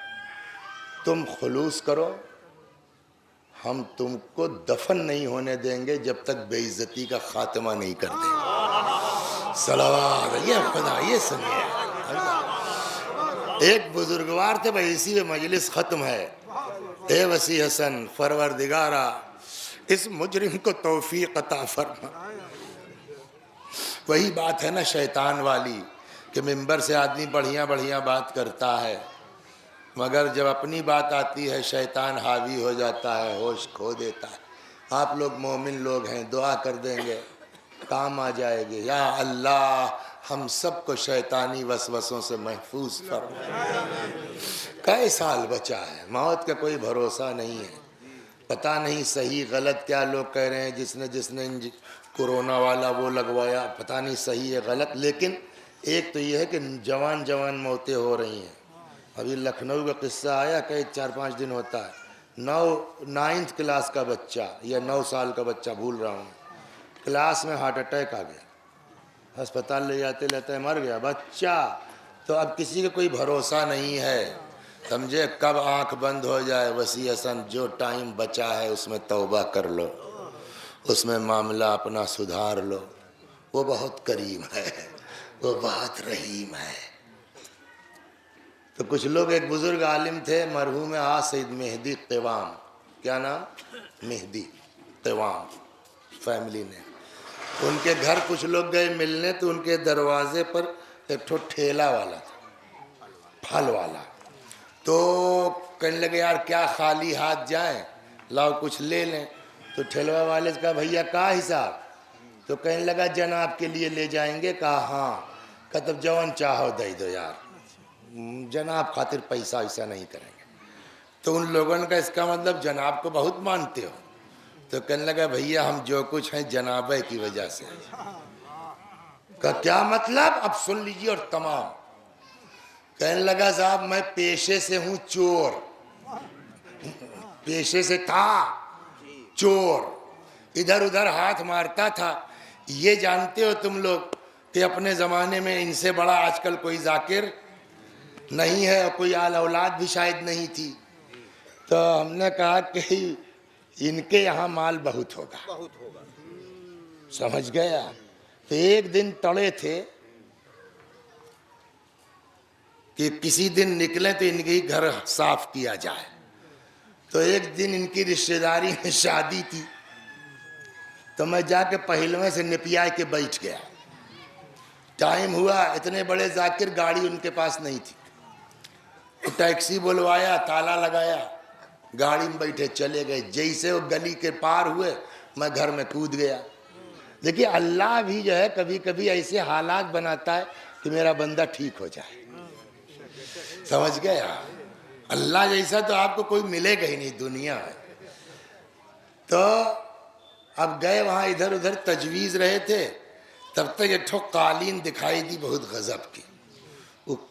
تم خلوص کرو، ہم تم کو دفن نہیں ہونے دیں گے جب تک بے عزتی کا خاتمہ نہیں کر دیں گے۔ صلوات، یہ خدا، یہ سنیے، ایک بزرگوار تھے بھائی، اسی میں مجلس ختم ہے۔ اے وسیع حسن، پروردگارہ اس مجرم کو توفیق عطا فرما۔ وہی بات ہے نا شیطان والی کہ ممبر سے آدمی بڑھیاں بڑھیاں بات کرتا ہے، مگر جب اپنی بات آتی ہے شیطان حاوی ہو جاتا ہے، ہوش کھو دیتا ہے۔ آپ لوگ مومن لوگ ہیں، دعا کر دیں گے کام آ جائے گی۔ یا اللہ ہم سب کو شیطانی وسوسوں سے محفوظ فرما۔ کئی سال بچا ہے، موت کا کوئی بھروسہ نہیں ہے، پتہ نہیں صحیح غلط کیا لوگ کہہ رہے ہیں، جس نے کورونا والا وہ لگوایا، پتہ نہیں صحیح ہے غلط، لیکن ایک تو یہ ہے کہ جوان جوان موتیں ہو رہی ہیں۔ ابھی لکھنؤ کا قصہ آیا کہ 4-5 دن ہوتا ہے، 9th کلاس کا بچہ یا 9 سال کا بچہ، بھول رہا ہوں، کلاس میں ہارٹ اٹیک آ گیا، ہسپتال لے جاتے لیتے مر گیا بچہ۔ تو اب کسی کا کوئی بھروسہ نہیں ہے، سمجھے، کب آنکھ بند ہو جائے۔ وسیع حسن جو ٹائم بچا ہے اس میں توبہ کر لو، اس میں معاملہ اپنا سدھار لو، وہ بہت کریم ہے، وہ بہت رحیم ہے۔ تو کچھ لوگ، ایک بزرگ عالم تھے مرحوم سید مہدی قوام، کیا نام؟ مہدی قوام فیملی نے، ان کے گھر کچھ لوگ گئے ملنے، تو ان کے دروازے پر ایک ٹھو ٹھیلا والا تھا، پھل والا، تو کہنے لگے یار کیا خالی ہاتھ جائیں، لاؤ کچھ لے لیں۔ تو ٹھیلوا والے سے کہا بھیا کا حساب؟ تو کہنے لگا جناب کے لیے لے جائیں گے۔ کہا ہاں۔ کہا تب جوان چاہو دے دو یار، جناب خاطر پیسہ ایسا نہیں کریں گے۔ تو ان لوگوں نے کہا اس کا مطلب جناب کو بہت مانتے ہو؟ تو کہنے لگا بھیا ہم جو کچھ ہیں جنابے کی وجہ سے۔ کہا کیا مطلب؟ اب سن لیجیے اور تمام۔ کہنے لگا صاحب میں پیشے سے ہوں چور، پیشے سے تھا چور، ادھر ادھر ہاتھ مارتا تھا۔ یہ جانتے ہو تم لوگ کہ اپنے زمانے میں ان سے بڑا آج کل کوئی ذاکر نہیں ہے، اور کوئی آل اولاد بھی شاید نہیں تھی۔ تو ہم نے کہا کہ ان کے یہاں مال بہت ہوگا، سمجھ گیا۔ تو ایک دن تڑے تھے کہ کسی دن نکلیں تو ان کی گھر صاف کیا جائے۔ تو ایک دن ان کی رشتہ داری میں شادی تھی، تو میں جا کے پہلویں سے نپیا کے بیٹھ گیا۔ ٹائم ہوا، اتنے بڑے ذاکر، گاڑی ان کے پاس نہیں تھی، ٹیکسی بلوایا، تالا لگایا، گاڑی میں بیٹھے چلے گئے۔ جیسے وہ گلی کے پار ہوئے میں گھر میں کود گیا۔ دیکھیے اللہ بھی جو ہے کبھی کبھی ایسے حالات بناتا ہے کہ میرا بندہ ٹھیک ہو جائے، سمجھ گیا۔ اللہ جیسا تو آپ کو کوئی ملے گا ہی نہیں دنیا میں۔ تو اب گئے وہاں، ادھر ادھر تجویز رہے تھے، تب تک ایک ٹھو قالین دکھائی دی بہت غضب کی۔ وہ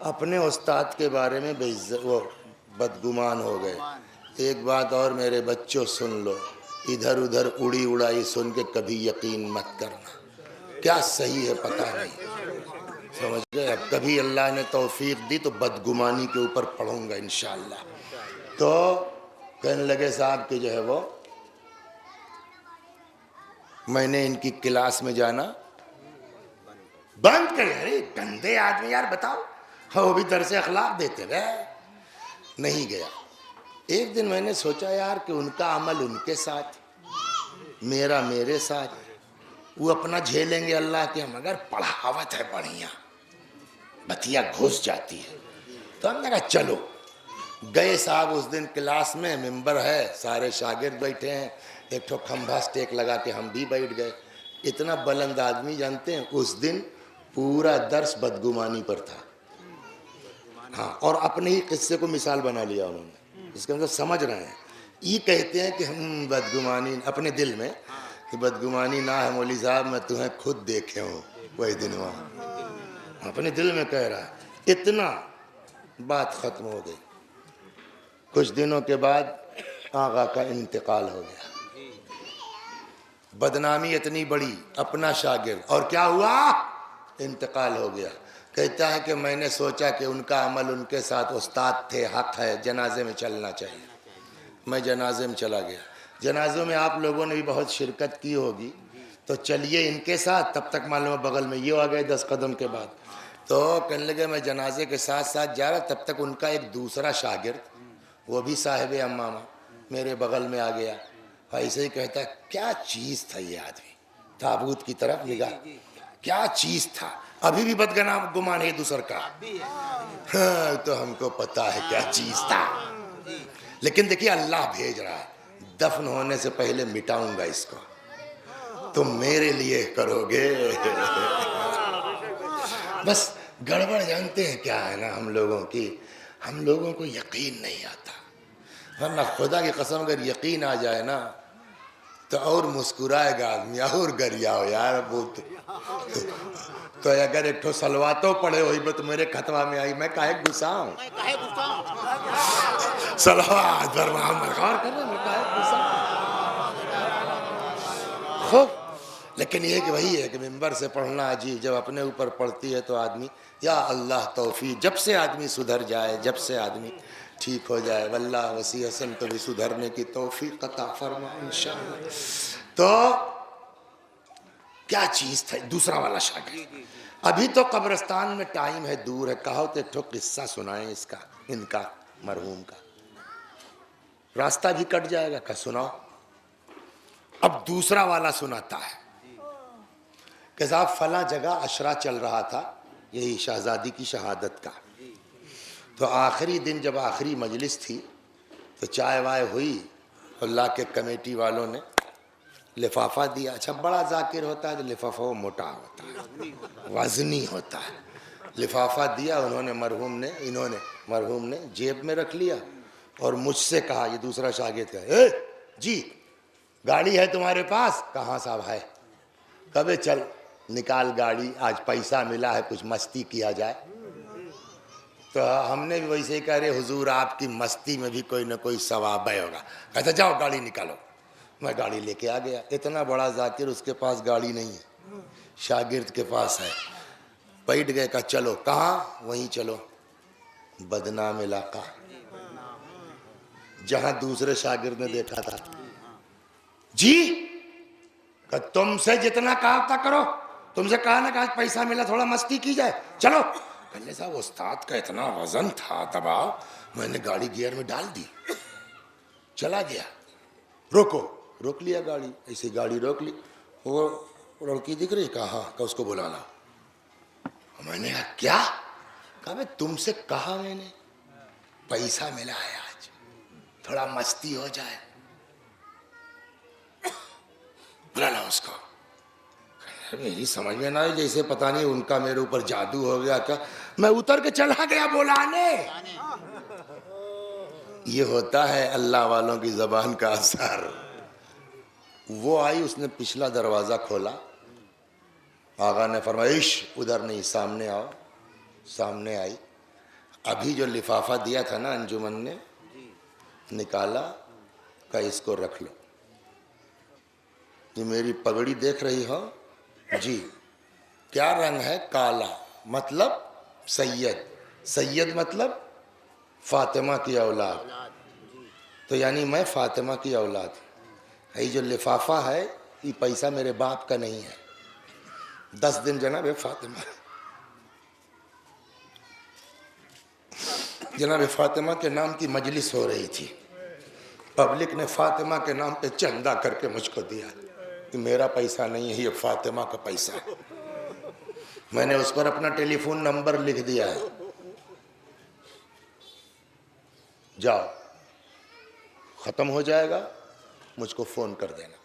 اپنے استاد کے بارے میں وہ بدگمان ہو گئے. ایک بات اور میرے بچوں سن لو، ادھر ادھر اڑی اڑائی سن کے کبھی یقین مت کرنا. کیا صحیح ہے پتہ نہیں، سمجھ گئے؟ اب کبھی اللہ نے توفیق دی تو بدگمانی کے اوپر پڑھوں گا انشاءاللہ. تو کہنے لگے صاحب کہ جو ہے وہ میں نے ان کی کلاس میں جانا بند کر. ارے گندے آدمی یار، بتاؤ، وہ بھی درس اخلاق دیتے رہے. نہیں گیا. ایک دن میں نے سوچا یار کہ ان کا عمل ان کے ساتھ، میرا میرے ساتھ، وہ اپنا جھیلیں گے اللہ کے، مگر پڑھاوت ہے بڑھیا، بتیا گھس جاتی ہے. تو ہم نے کہا چلو. گئے صاحب اس دن کلاس میں، ممبر ہے، سارے شاگرد بیٹھے ہیں، ایک ٹھو کھمبا سٹیک لگا کے ہم بھی بیٹھ گئے. اتنا بلند آدمی، جانتے ہیں اس دن پورا درس بدگمانی پر تھا. ہاں، اور اپنے ہی قصے کو مثال بنا لیا انہوں نے. اس کا مطلب سمجھ رہے ہیں، یہ کہتے ہیں کہ ہم بدگمانی اپنے دل میں، کہ بدگمانی نہ ہے مولوی صاحب، میں تمہیں خود دیکھے ہوں وہی دن وہاں. اپنے دل میں کہہ رہا ہے. اتنا بات ختم ہو گئی. کچھ دنوں کے بعد آقا کا انتقال ہو گیا. بدنامی اتنی بڑی، اپنا شاگرد، اور کیا ہوا؟ انتقال ہو گیا. کہتا ہے کہ میں نے سوچا کہ ان کا عمل ان کے ساتھ، استاد تھے، حق ہے، جنازے میں چلنا چاہیے. میں جنازے میں چلا گیا. جنازوں میں آپ لوگوں نے بھی بہت شرکت کی ہوگی، تو چلیے ان کے ساتھ. تب تک معلوم ہے بغل میں یہ آ گئے 10 قدم کے بعد. تو کہنے لگے میں جنازے کے ساتھ ساتھ جا رہا، تب تک ان کا ایک دوسرا شاگرد، وہ بھی صاحب امامہ، میرے بغل میں آ گیا. ایسے ہی کہتا ہے کیا چیز تھا یہ آدمی، تابوت کی طرف نگاہ، کیا چیز تھا، ابھی بھی بدگمان ہے دوسر کا. ہاں تو ہم کو پتا ہے کیا چیز تھا، لیکن دیکھیے اللہ بھیج رہا ہے. دفن ہونے سے پہلے مٹاؤں گا اس کو، تم میرے لیے کرو گے. بس گڑبڑ جانتے ہیں کیا ہے نا ہم لوگوں کی، ہم لوگوں کو یقین نہیں آتا. ورنہ خدا کی قسم اگر یقین آ جائے نا تو اور مسکرائے گا آدمی، اور گریا ہو یار. تو اگر ایک ٹھو سلواتوں پڑے ہوئی تو میرے خطبہ میں آئی، میں کاہے گسا ہوں، سلوات پر محمد غور کر رہے، میں کاہے گسا خوب. لیکن یہ کہ وہی ہے کہ ممبر سے پڑھنا عجیب، جب اپنے اوپر پڑھتی ہے تو آدمی، یا اللہ توفیق، جب سے آدمی سدھر جائے، جب سے آدمی ٹھیک ہو جائے، واللہ وسیع حسن تو بھی سدھرنے کی توفیق عطا فرما انشاءاللہ. تو کیا چیز تھا دوسرا والا شاگرد. ابھی تو قبرستان میں ٹائم ہے، دور ہے، کہو تو ایک ٹھو قصہ سنائیں اس کا، ان کا، مرحوم کا، راستہ بھی کٹ جائے گا. کہ سناؤ. اب دوسرا والا سناتا ہے کہ صاحب فلاں جگہ عشرہ چل رہا تھا، یہی شہزادی کی شہادت کا. تو آخری دن جب آخری مجلس تھی تو چائے وائے ہوئی، اللہ کے کمیٹی والوں نے لفافہ دیا. اچھا بڑا ذاکر ہوتا ہے تو لفافہ وہ موٹا ہوتا ہے، وزنی ہوتا ہے. لفافہ دیا انہوں نے، مرحوم نے جیب میں رکھ لیا اور مجھ سے کہا، یہ دوسرا شاگرد کا، اے جی گاڑی ہے تمہارے پاس؟ کہاں صاحب ہے. کبھی چل نکال گاڑی، آج پیسہ ملا ہے، کچھ مستی کیا جائے. تو ہم نے بھی ویسے ہی کہہ رہے حضور آپ کی مستی میں بھی کوئی نہ کوئی ثواب ہے ہوگا. کہتا جاؤ گاڑی نکالو. میں گاڑی لے کے آ گیا. اتنا بڑا ذاکر، اس کے پاس گاڑی نہیں ہے، شاگرد کے پاس ہے. بیٹھ گئے. کہا چلو. کہاں؟ وہیں چلو، بدنام علاقہ جہاں دوسرے شاگرد نے دیکھا تھا. جی کہ تم سے جتنا کہا تھا کرو، تم سے کہا نا کہ آج پیسہ ملا تھوڑا مستی کی جائے، چلو. کہنے صاحب استاد کا اتنا وزن تھا، دباؤ، میں نے گاڑی گیئر میں ڈال دی، چلا گیا. روکو. روک لیا گاڑی، ایسی گاڑی روک لی. وہ لڑکی دکھ رہی؟ کہا ہاں. کہ اس کو بلا لا. میں نے کہا کیا؟ کہا میں تم سے کہا، میں نے پیسہ ملا ہے آج، تھوڑا مستی ہو جائے، بلا لا اس کو. میری سمجھ میں نہ آئی، جیسے پتہ نہیں ان کا میرے اوپر جادو ہو گیا. کیا میں اتر کے چلا گیا بلانے. یہ ہوتا ہے اللہ والوں کی زبان کا اثر. وہ آئی، اس نے پچھلا دروازہ کھولا. آقا نے فرمایا ادھر نہیں، سامنے آؤ. سامنے آئی. ابھی جو لفافہ دیا تھا نا انجمن نے نکالا کہ اس کو رکھ لو. یہ میری پگڑی دیکھ رہی ہو جی, کیا رنگ ہے؟ کالا. مطلب سید. سید مطلب فاطمہ کی اولاد. تو یعنی میں فاطمہ کی اولاد ہوں. یہ جو لفافہ ہے یہ پیسہ میرے باپ کا نہیں ہے. 10 دن جناب فاطمہ کے نام کی مجلس ہو رہی تھی. پبلک نے فاطمہ کے نام پہ چندہ کر کے مجھ کو دیا کہ میرا پیسہ نہیں ہے, یہ فاطمہ کا پیسہ ہے. میں نے اس پر اپنا ٹیلی فون نمبر لکھ دیا ہے, جاؤ ختم ہو جائے گا مجھ کو فون کر دینا.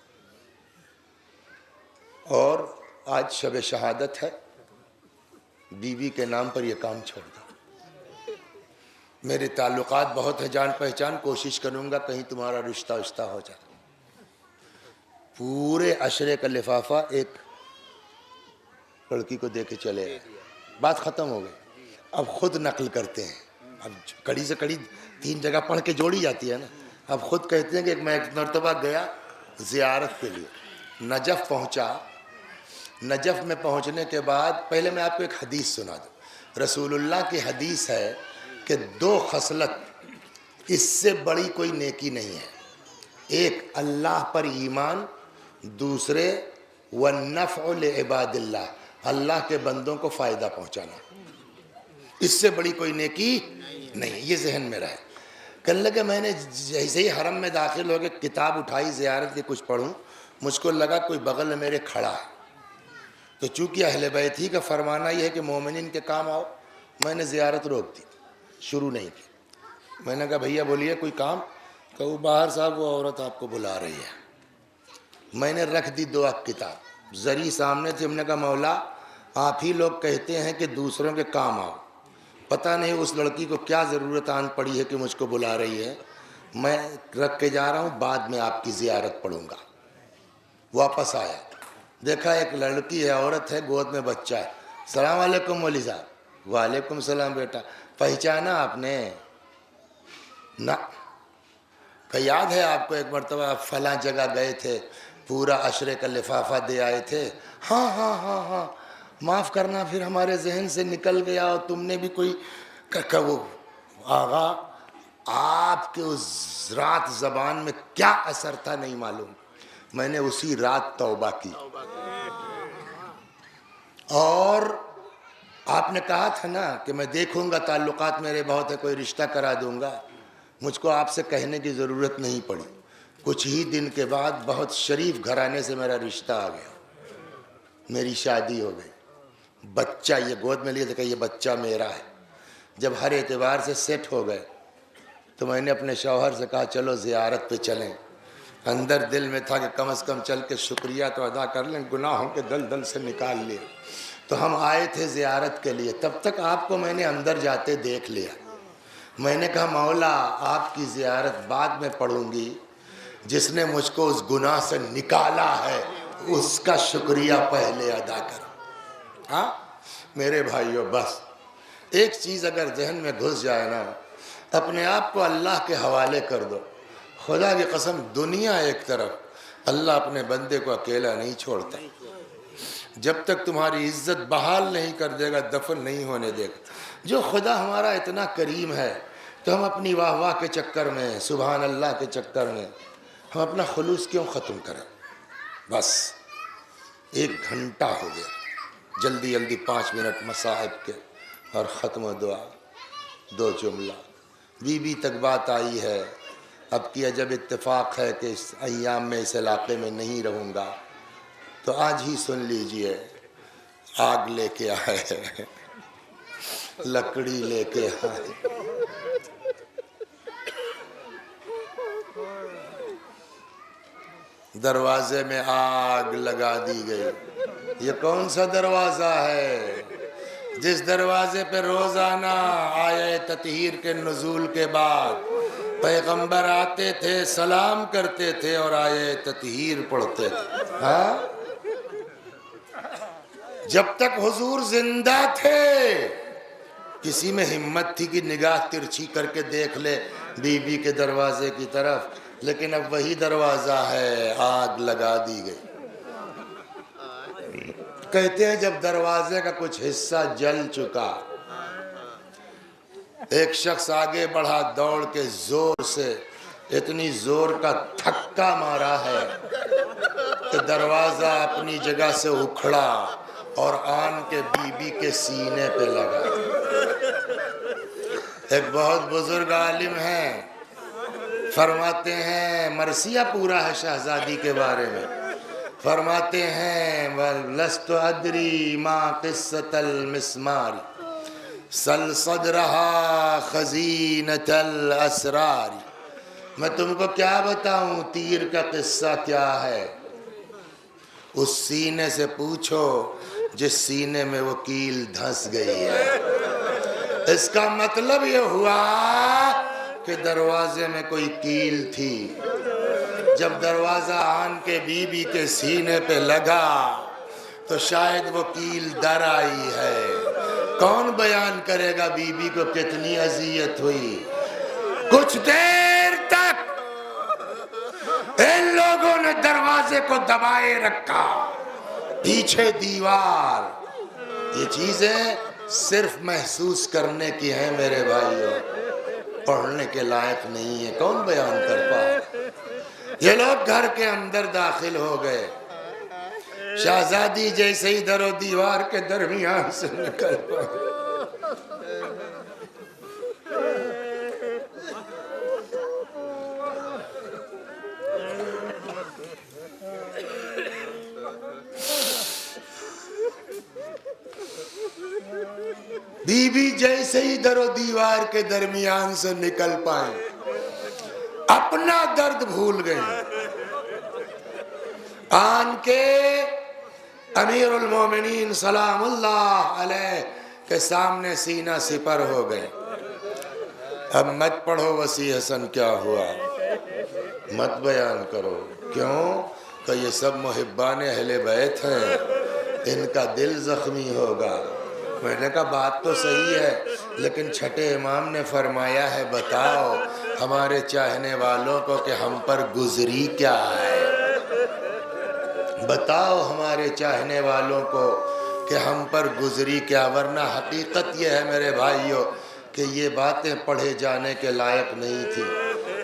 اور آج شب شہادت ہے, بیوی کے نام پر یہ کام چھوڑ دو. میرے تعلقات بہت ہیں, جان پہچان, کوشش کروں گا کہیں تمہارا رشتہ ہو جائے. پورے عشرے کا لفافہ ایک لڑکی کو دے کے چلے گئے. بات ختم ہو گئی. اب خود نقل کرتے ہیں. اب کڑی سے کڑی 3 جگہ پڑھ کے جوڑی جاتی ہے نا. اب خود کہتے ہیں کہ میں ایک مرتبہ گیا زیارت کے لیے, نجف پہنچا. نجف میں پہنچنے کے بعد پہلے میں آپ کو ایک حدیث سنا دوں. رسول اللہ کی حدیث ہے کہ 2 خصلت اس سے بڑی کوئی نیکی نہیں ہے. ایک اللہ پر ایمان, دوسرے والنفع لعباد اللہ, اللہ کے بندوں کو فائدہ پہنچانا. اس سے بڑی کوئی نیکی نہیں. یہ ذہن میں رہے. کہنے لگے میں نے جیسے ہی حرم میں داخل ہو کے کتاب اٹھائی زیارت کی کچھ پڑھوں, مجھ کو لگا کوئی بغل میں میرے کھڑا ہے. تو چونکہ اہل بیت ہی کا فرمانا یہ ہے کہ مومنین کے کام آؤ, میں نے زیارت روک دی, شروع نہیں کی. میں نے کہا بھیا بولیے کوئی کام؟ کہ وہ باہر صاحب وہ عورت آپ کو بلا رہی ہے. میں نے رکھ دی 2 کتاب, زری سامنے تھے. ہم نے کہا مولا آپ ہی لوگ کہتے ہیں کہ دوسروں کے کام آؤ, پتہ نہیں اس لڑکی کو کیا ضرورت آن پڑی ہے کہ مجھ کو بلا رہی ہے. میں رکھ کے جا رہا ہوں, بعد میں آپ کی زیارت پڑھوں گا. واپس آیا, دیکھا ایک لڑکی ہے, عورت ہے, گود میں بچہ ہے. السلام علیکم مولوی صاحب. وعلیکم السلام بیٹا. پہچانا آپ نے؟ نہ. کہ یاد ہے آپ کو ایک مرتبہ آپ فلاں جگہ گئے تھے, پورا عشرے کا لفافہ دے آئے تھے؟ ہاں ہاں ہاں ہاں, معاف کرنا پھر ہمارے ذہن سے نکل گیا. اور تم نے بھی کوئی وہ آغا آپ کے اس رات زبان میں کیا اثر تھا نہیں معلوم. میں نے اسی رات توبہ کی. اور آپ نے کہا تھا نا کہ میں دیکھوں گا, تعلقات میرے بہت ہے, کوئی رشتہ کرا دوں گا. مجھ کو آپ سے کہنے کی ضرورت نہیں پڑی. کچھ ہی دن کے بعد بہت شریف گھرانے سے میرا رشتہ آ گیا, میری شادی ہو گئی. بچہ یہ گود میں لیا تھا کہ یہ بچہ میرا ہے. جب ہر اعتبار سے سیٹ ہو گئے تو میں نے اپنے شوہر سے کہا چلو زیارت پہ چلیں. اندر دل میں تھا کہ کم از کم چل کے شکریہ تو ادا کر لیں, گناہوں کے دل سے نکال لیے. تو ہم آئے تھے زیارت کے لیے, تب تک آپ کو میں نے اندر جاتے دیکھ لیا. میں نے کہا مولا آپ کی زیارت بعد میں پڑھوں گی, جس نے مجھ کو اس گناہ سے نکالا ہے اس کا شکریہ پہلے ادا کرو. ہاں میرے بھائیو, بس ایک چیز اگر ذہن میں گھس جائے نا, اپنے آپ کو اللہ کے حوالے کر دو. خدا کی قسم دنیا ایک طرف, اللہ اپنے بندے کو اکیلا نہیں چھوڑتا. جب تک تمہاری عزت بحال نہیں کر دے گا, دفن نہیں ہونے دے گا. جو خدا ہمارا اتنا کریم ہے تو ہم اپنی واہ واہ کے چکر میں, سبحان اللہ کے چکر میں ہم اپنا خلوص کیوں ختم کریں؟ بس 1 گھنٹہ ہو گیا, جلدی جلدی 5 منٹ مصاحب کے اور ختم دعا. 2 جملہ. بی تک بات آئی ہے. اب کیا جب اتفاق ہے کہ اس ایام میں اس علاقے میں نہیں رہوں گا تو آج ہی سن لیجئے, آگ لے کے آئے, لکڑی لے کے آئے. دروازے میں آگ لگا دی گئی. یہ کون سا دروازہ ہے جس دروازے پہ روزانہ آیہ تطہیر کے نزول کے بعد پیغمبر آتے تھے, سلام کرتے تھے اور آیہ تطہیر پڑھتے تھے؟ ہاں, جب تک حضور زندہ تھے کسی میں ہمت تھی کہ نگاہ ترچھی کر کے دیکھ لے بیوی کے دروازے کی طرف، لیکن اب وہی دروازہ ہے، آگ لگا دی گئی۔ کہتے ہیں جب دروازے کا کچھ حصہ جل چکا، ایک شخص آگے بڑھا، دوڑ کے زور سے اتنی زور کا دھکا مارا ہے کہ دروازہ اپنی جگہ سے اکھڑا اور آن کے بیوی کے سینے پہ لگا۔ ایک بہت بزرگ عالم ہیں، فرماتے ہیں، مرثیہ پورا ہے شہزادی کے بارے میں، فرماتے ہیں وَلَسْتُ أَدْرِي مَا قِصَّةَ الْمِسْمَارِ سَلْ صَدْرَهَا خَزِينَةَ الْأَسْرَارِ۔ میں تم کو کیا بتاؤں تیر کا قصہ کیا ہے، اس سینے سے پوچھو جس سینے میں وہ کیل دھس گئی ہے۔ اس کا مطلب یہ ہوا کہ دروازے میں کوئی کیل تھی، جب دروازہ آن کے بیوی کے سینے پہ لگا تو شاید وہ کیل در آئی ہے۔ کون بیان کرے گا بیوی کو کتنی اذیت ہوئی۔ کچھ دیر تک ان لوگوں نے دروازے کو دبائے رکھا، پیچھے دیوار۔ یہ چیزیں صرف محسوس کرنے کی ہیں میرے بھائیوں، پڑھنے کے لائق نہیں ہے، کون بیان کر پائے۔ یہ لوگ گھر کے اندر داخل ہو گئے، شہزادی جیسے ہی در و دیوار کے درمیان سے نکل پڑی۔ بی بی جیسے ہی در و دیوار کے درمیان سے نکل پائیں، اپنا درد بھول گئیں، آن کے امیر المومنین سلام اللہ علیہ کے سامنے سینہ سپر ہو گئے۔ اب مت پڑھو وسیع حسن کیا ہوا، مت بیان کرو، کیوں کہ یہ سب محبان اہل بیت ہیں، ان کا دل زخمی ہوگا۔ میں نے کہا بات تو صحیح ہے، لیکن چھٹے امام نے فرمایا ہے بتاؤ ہمارے چاہنے والوں کو کہ ہم پر گزری کیا ہے، بتاؤ ہمارے چاہنے والوں کو کہ ہم پر گزری کیا، ورنہ حقیقت یہ ہے میرے بھائیوں کہ یہ باتیں پڑھے جانے کے لائق نہیں تھی۔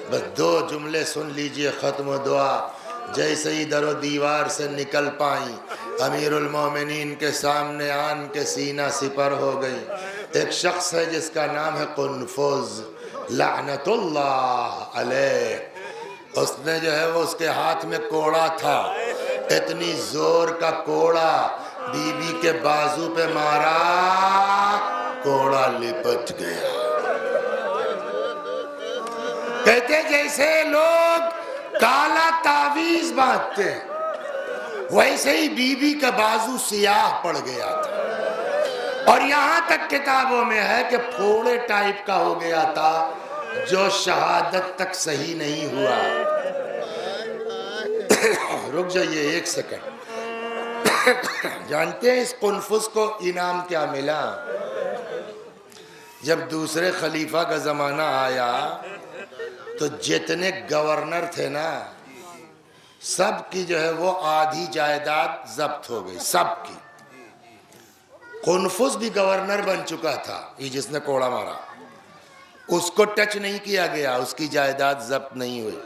بس دو جملے سن لیجئے، ختم و دعا۔ جیسے ہی در و دیوار سے نکل پائیں، امیر المومنین کے سامنے آن کے سینہ سپر ہو گئی۔ ایک شخص ہے جس کا نام ہے قنفذ لعنت اللہ علیہ، اس نے جو ہے وہ اس کے ہاتھ میں کوڑا تھا، اتنی زور کا کوڑا بی بی کے بازو پہ مارا، کوڑا لپٹ گیا۔ کہتے جیسے لوگ کالا تعویذ باندھتے ہیں، ویسے ہی بی بی کا بازو سیاہ پڑ گیا تھا، اور یہاں تک کتابوں میں ہے کہ پھوڑے ٹائپ کا ہو گیا تھا جو شہادت تک صحیح نہیں ہوا۔ رک جائیے ایک سیکنڈ، جانتے ہیں اس قنفذ کو انعام کیا ملا؟ جب دوسرے خلیفہ کا زمانہ آیا تو جتنے گورنر تھے نا، سب کی جو ہے وہ آدھی جائیداد ضبط ہو گئی، سب کی۔ قنفذ بھی گورنر بن چکا تھا، یہ جس نے کوڑا مارا، اس کو ٹچ نہیں کیا گیا، اس کی جائیداد ضبط نہیں ہوئی۔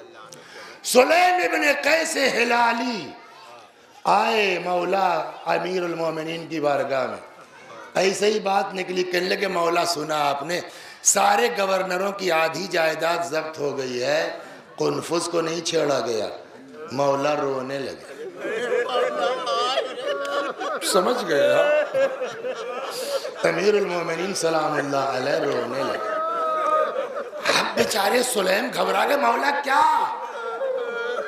سلیم ابن قیس ہلالی آئے مولا امیر المومنین کی بارگاہ میں، ایسے ہی بات نکلی، کہنے لگے مولا سنا آپ نے سارے گورنروں کی آدھی جائیداد ضبط ہو گئی ہے، قنفذ کو نہیں چھیڑا گیا۔ مولا رونے لگے، سمجھ گئے امیر المومنین سلام اللہ علیہ رونے لگے۔ اب بیچارے سلیم گھبرا گئے، مولا کیا؟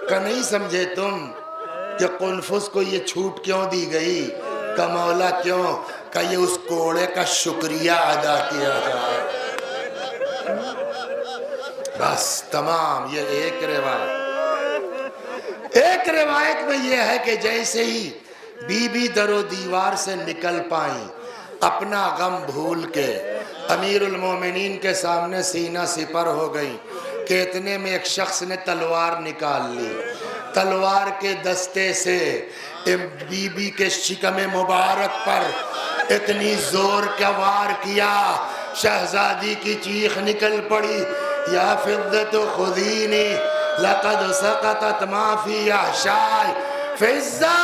کہ نہیں سمجھے تم کہ قنفذ کو یہ چھوٹ کیوں دی گئی؟ کہ مولا کیوں؟ کہ یہ اس کوڑے کا شکریہ ادا کیا جائے۔ بس تمام۔ یہ ایک روایت میں یہ ہے کہ جیسے ہی بی بی در و دیوار سے نکل پائیں، اپنا غم بھول کے امیر المومنین کے سامنے سینہ سپر ہو گئی کہ اتنے میں ایک شخص نے تلوار نکال لی، تلوار کے دستے سے بی بی کے شکم مبارک پر اتنی زور کا وار کیا، شہزادی کی چیخ نکل پڑی، یا فضة خذینی لقد سقطت ما فی احشائی، فضہ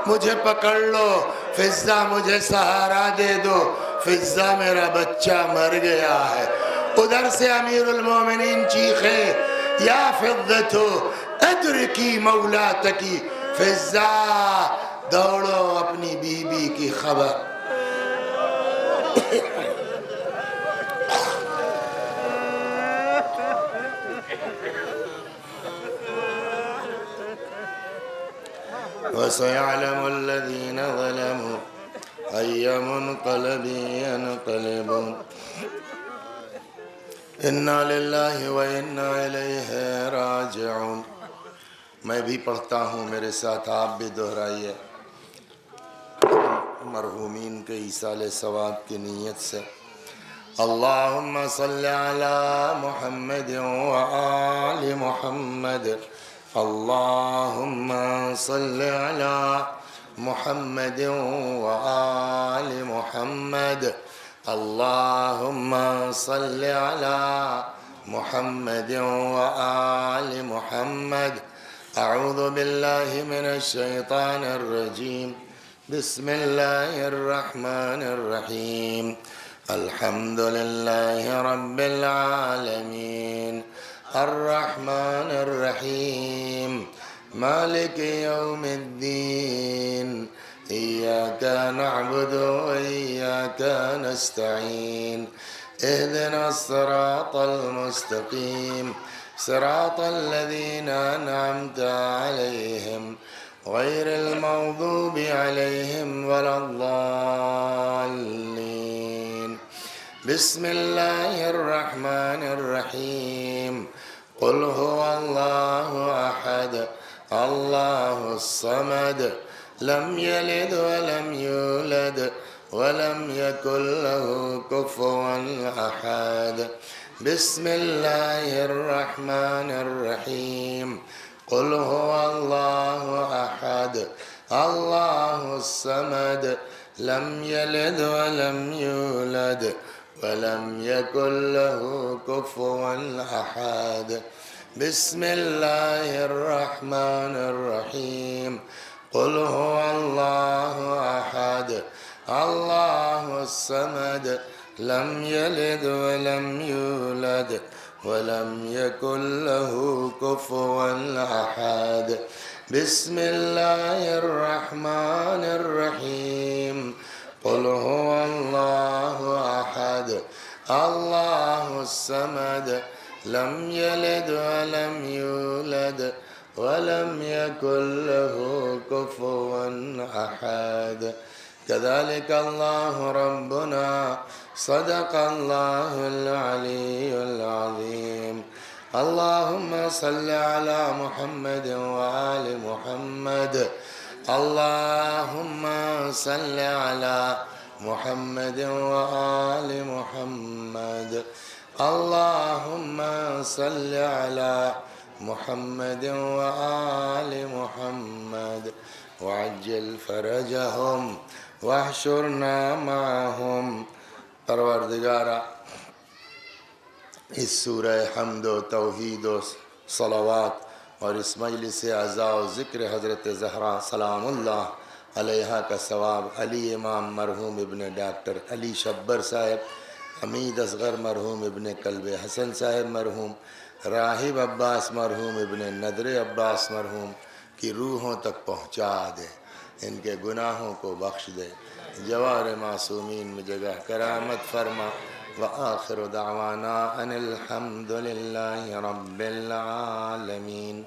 مجھے پکڑ لو، فضہ مجھے سہارا دے دو، فضہ میرا بچہ مر گیا ہے۔ ادھر سے امیر المومنین چیخے، یا فضة ادرکی مولاتکی، فضہ دوڑو اپنی بی بی کی خبر۔ وَسَيَعْلَمُ الَّذِينَ ظَلَمُوا أَيَّ مُنْقَلَبٍ يَنْقَلِبُونَ اِنَّا لِلَّهِ وَإِنَّا إِلَيْهِ رَاجِعُونَ۔ میں بھی پڑھتا ہوں، میرے ساتھ آپ بھی دہرائیے، مرحومین کے ایصال ثواب کی نیت سے۔ اللہم صلی علی محمد وآل محمد، اللہم صلی علی محمد وآل محمد، اللہم صلی علی محمد وآل محمد۔ اعوذ باللہ من الشیطان الرجیم، بسم اللہ الرحمن الرحیم، الحمد للہ رب العالمین، الرحمن الرحیم، مالک یوم الدین، ایاک نعبد وایاک نستعین، اہدنا الصراط المستقیم، صراط الذین انعمت علیہم غیر المغضوب علیہم ولا الضالین۔ بسم اللہ الرحمن الرحیم، قل هو اللہ احد اللہ الصمد، لم یلد ولم یولد ولم یکن له کفوا احد۔ بسم اللہ الرحمن الرحیم، قل هو اللہ احد اللہ الصمد، لم یلد ولم یولد ولم یکن له کفوا احد۔ بسم اللہ الرحمن الرحیم، قل هو اللہ احد اللہ الصمد، لم یلد ولم یولد ولم یکن له کفوا احد۔ بسم اللہ الرحمن الرحیم، قل هو اللہ احد اللہ الصمد، لم یلد ولم یولد ولم یکن له کفوا احد۔ كذلك الله ربنا صدق الله العلي العظيم۔ اللهم صل على محمد وآل محمد، اللهم صل على محمد وآل محمد، اللهم صل على محمد وآل محمد، وعجل فرجهم واحشرنا معهم۔ پروردگارہ، اس سورہ حمد و توحید و صلوات اور اس مجلس عزا و ذکر حضرت زہرا سلام اللہ علیہا کا ثواب علی امام مرحوم ابن ڈاکٹر علی شبر صاحب، حمید اصغر مرحوم ابن کلب حسن صاحب مرحوم، راہب عباس مرحوم ابن ندر عباس مرحوم کی روحوں تک پہنچا دے، ان کے گناہوں کو بخش دے، جوار معصومین میں جگہ کرامت فرما۔ وآخر دعوانا ان الحمد للہ رب العالمین۔